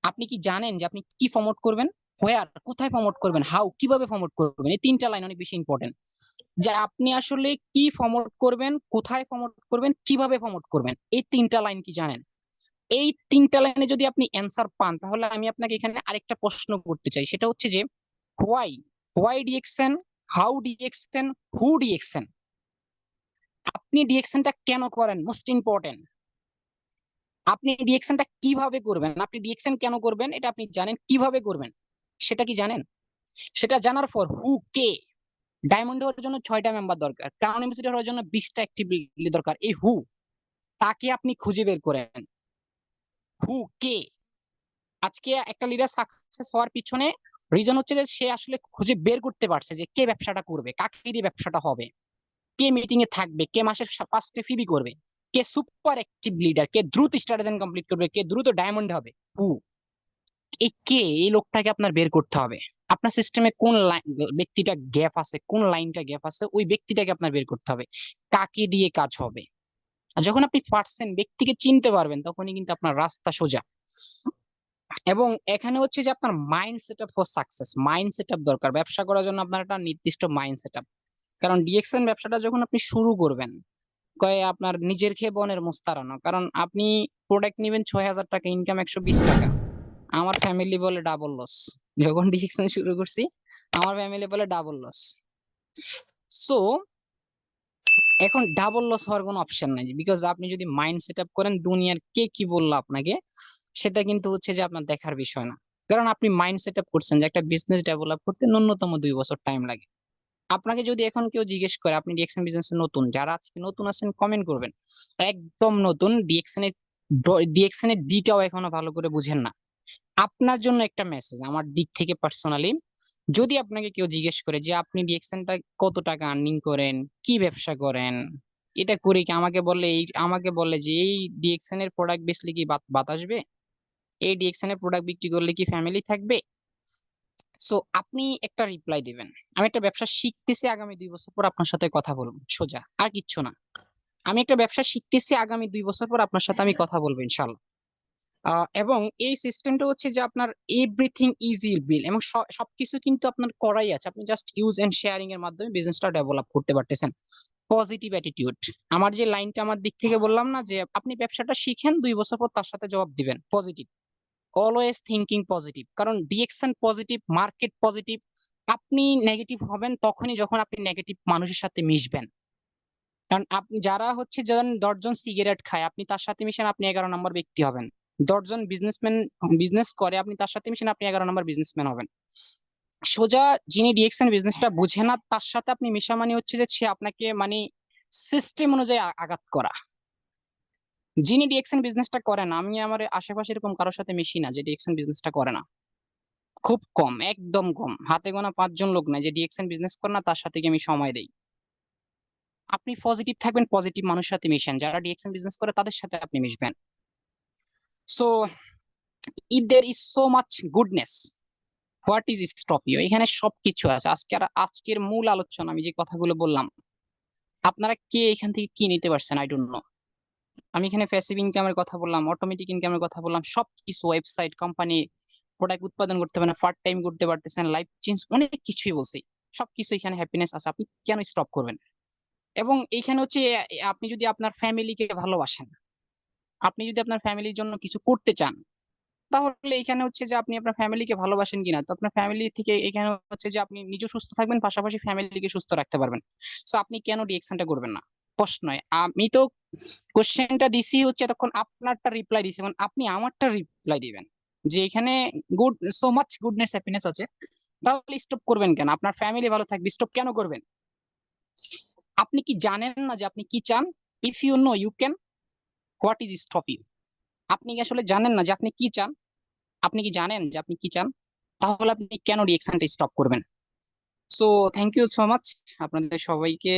Speaker 4: আপনি কি জানেন যে আপনি কি প্রমোট করবেন, হোয়ার কোথায় প্রমোট করবেন, হাউ কিভাবে প্রমোট করবেন? এই 3টা লাইন অনেক বেশি ইম্পর্টেন্ট, যে আপনি আসলে কি প্রমোট করবেন, কোথায় প্রমোট করবেন, কিভাবে প্রমোট করবেন। এই 3টা লাইন কি জানেন? এই 3টা লাইনে যদি আপনি অ্যান্সার পান, তাহলে আমি আপনাকে এখানে আরেকটা প্রশ্ন করতে চাই, সেটা হচ্ছে যে why why DXN, how DXN, who DXN. আপনি ডিএক্সএনটা কেন করেন, মোস্ট ইম্পর্টেন্ট। আপনি ডিএক্সএনটা কিভাবে করবেন, আপনি ডিএক্সএন কেন করবেন এটা আপনি জানেন, কিভাবে করবেন সেটা কি জানেন? সেটা জানার পর হু কে, ডায়মন্ড হওয়ার জন্য 6টা মেম্বার দরকার, ক্রাউন এমবাসেডর হওয়ার জন্য 20টা অ্যাক্টিভিটি দরকার। এই হু, তাকে আপনি খুঁজে বের করেন। হু কে, আজকে একটা লিডার সাকসেস হওয়ার পিছনে রিজন হচ্ছে যে সে আসলে খুঁজে বের করতে পারছে যে কে ব্যবসাটা করবে, কাকে দিয়ে ব্যবসাটা হবে, কে মিটিং এ থাকবে, কে মাসের 5টে ফিবি করবে, কে সুপার অ্যাক্টিভ লিডার, কে দ্রুত স্ট্র্যাটেজি কমপ্লিট করবে, কে দ্রুত ডায়মন্ড হবে। হু, এই লোকটাকে আপনার বের করতে হবে। আপনার সিস্টেমে কোন ব্যক্তিটা গ্যাপ আছে, কোন লাইনটা গ্যাপ আছে, ওই ব্যক্তিটাকে আপনার বের করতে হবে। কাকে দিয়ে কাজ হবে। আর যখন আপনি পারছেন ব্যক্তিকে চিনতে পারবেন, তখনই কিন্তু আপনার রাস্তা সোজা। এবং এখানে হচ্ছে যে আপনার mind set up for success, mind set up দরকার। ব্যবসা করার জন্য আপনার একটা নির্দিষ্ট মাইন্ড সেট আপ। কারণ ডিএক্সএন ব্যবসাটা যখন আপনি শুরু করবেন, কয়ে আপনার নিজের খেয়ে বনের মোস্তারানো। কারণ আপনি প্রোডাক্ট নিবেন 6,000 টাকা, ইনকাম 120 টাকা। আমার ফ্যামিলি বলে ডাবল লস। যখন ডিএক্সএন শুরু করছি, আমার ফ্যামিলি বলে ডাবল লস। সো এখন ডাবল লস হওয়ার কোনো অপশন নাই, বিকজ আপনি যদি মাইন্ড সেট আপ করেন, দুনিয়ার কে কি বললো আপনাকে সেটা কিন্তু হচ্ছে যে আপনার দেখার বিষয় না। কারণ আপনি মাইন্ড সেট আপ করছেন যে একটা বিজনেস ডেভেলপ করতে ন্যূনতম 2 বছর টাইম লাগে। আপনাকে যদি এখন কেউ জিজ্ঞেস করে আপনি ডিএক্সএন বিজনেসে নতুন, যারা আজকে নতুন আছেন কমেন্ট করবেন একদম নতুন, ডিএক্সএন এর ডিটাও এখনো ভালো করে বুঝেন না। আপনার জন্য একটা মেসেজ আমার দিক থেকে পার্সোনালি, যদি আপনাকে কেউ জিজ্ঞেস করে যে আপনি ডিএক্সএনটা কত টাকা আর্নিং করেন, কি ব্যবসা করেন, এটা করে কি, আমাকে বলে যে এই ডিএক্সএন এর প্রোডাক্ট বেচলে কি বাত আসবে, এই ডিএক্সএন এর প্রোডাক্ট বিক্রি করলে কি ফ্যামিলি থাকবে, সো আপনি একটা রিপ্লাই দিবেন আমি একটা ব্যবসা শিখতেছি, আগামী 2 বছর পর আপনার সাথে কথা বলবো, সোজা আর কিচ্ছু না। আমি একটা ব্যবসা শিখতেছি, আগামী 2 বছর পর আপনার সাথে আমি কথা বলবো ইনশাল্লাহ। এবং এই সিস্টেমটা হচ্ছে যে আপনার এভরিথিং ইজি বিল, এবং সবকিছু কিন্তু আপনার করাই আছে, আপনি জাস্ট ইউজ এন্ড শেয়ারিং এর মাধ্যমে বিজনেসটা ডেভেলপ করতে পারতেছেন। পজিটিভ অ্যাটিটিউড, আমার যে লাইনটা আমার দিক থেকে বললাম না যে আপনি ব্যবসাটা শিখেন, 2 বছর পর তার সাথে জবাব দিবেন পজিটিভ। অলওয়েজ থিঙ্কিং পজিটিভ, কারণ ডিএক্সএন পজিটিভ, মার্কেট পজিটিভ। আপনি নেগেটিভ হবেন তখনই যখন আপনি নেগেটিভ মানুষের সাথে মিশবেন। কারণ আপনি যারা হচ্ছে যখন 10 জন সিগারেট খায় আপনি তার সাথে মিশেন, আপনি 11 নম্বর ব্যক্তি হবেন। 10 জন বিজনেস করে আপনি তার সাথে মিশেন, আপনি 11 নম্বর বিজনেসম্যান হবেন। সোজা যিনি ডিএক্সএন বিজনেসটা বুঝে না তার সাথে আপনি মিশা মানে হচ্ছে যে সে আপনাকে মানে সিস্টেম অনুযায়ী আঘাত করা। যিনি ডিএক্সএন বিজনেসটা করে না, আমি আমার আশেপাশে এরকম কারোর সাথে মিশি না যে ডিএক্সএন বিজনেসটা করে না, খুব কম, একদম কম, হাতে গোনা 5 জন লোক নাই যে ডিএক্সএন বিজনেস করে না তার সাথে কি আমি সময় দেই। আপনি পজিটিভ থাকবেন, পজিটিভ মানুষের সাথে মিশেন, যারা ডিএক্সএন বিজনেস করে তাদের সাথে আপনি মিশবেন। So if there is so much goodness, what is stop you, এখানে সবকিছু আছে। আজকের মূল আলোচনা আমি যে কথাগুলো বললাম, আপনারা কে এখান থেকে কি নিতে পারছেন আই ডোন্ট নো। আমি এখানে প্যাসিভ ইনকামের কথা বললাম, অটোমেটিক ইনকামের কথা বললাম, সবকিছু, ওয়েবসাইট, কোম্পানি, প্রোডাক্ট উৎপাদন করতে পারেন, পার্ট টাইম করতে পারতেছেন, লাইফ চেঞ্জ, অনেক কিছুই বলছি। সবকিছু এখানে হ্যাপিনেস আছে, আপনি কেন স্টপ করবেন। এবং এইখানে হচ্ছে আপনি যদি আপনার ফ্যামিলিকে ভালোবাসেন, আপনি যদি আপনার ফ্যামিলির জন্য কিছু করতে চান, তাহলে এখানে হচ্ছে যে আপনি আপনার ফ্যামিলিকে ভালোবাসেন কিনা, তো আপনার ফ্যামিলি থেকে এখানে হচ্ছে যে আপনি নিজে সুস্থ থাকবেন, পাশাপাশি ফ্যামিলিকে সুস্থ রাখতে পারবেন। তো আপনি কেন ডিএকশনটা করবেন না, প্রশ্নই। আমি তো কোশ্চেনটা দিছি হচ্ছে তখন আপনারটা রিপ্লাই দিছি, মানে আপনি আমারটা রিপ্লাই দিবেন যে এখানে good, so much goodness, happiness আছে, তাহলে স্টপ করবেন কেন? আপনার ফ্যামিলি ভালো থাকবে, স্টপ কেন করবেন? আপনি কি জানেন না যে আপনি কি চান? If you know you can, what is stop you? আপনি কি আসলে জানেন না যে আপনি কি চান? আপনি কি জানেন যে আপনি কি চান? তাহলে আপনি কেন রিঅ্যাকশনটা স্টপ করবেন? So thank you so much আপনাদের সবাইকে।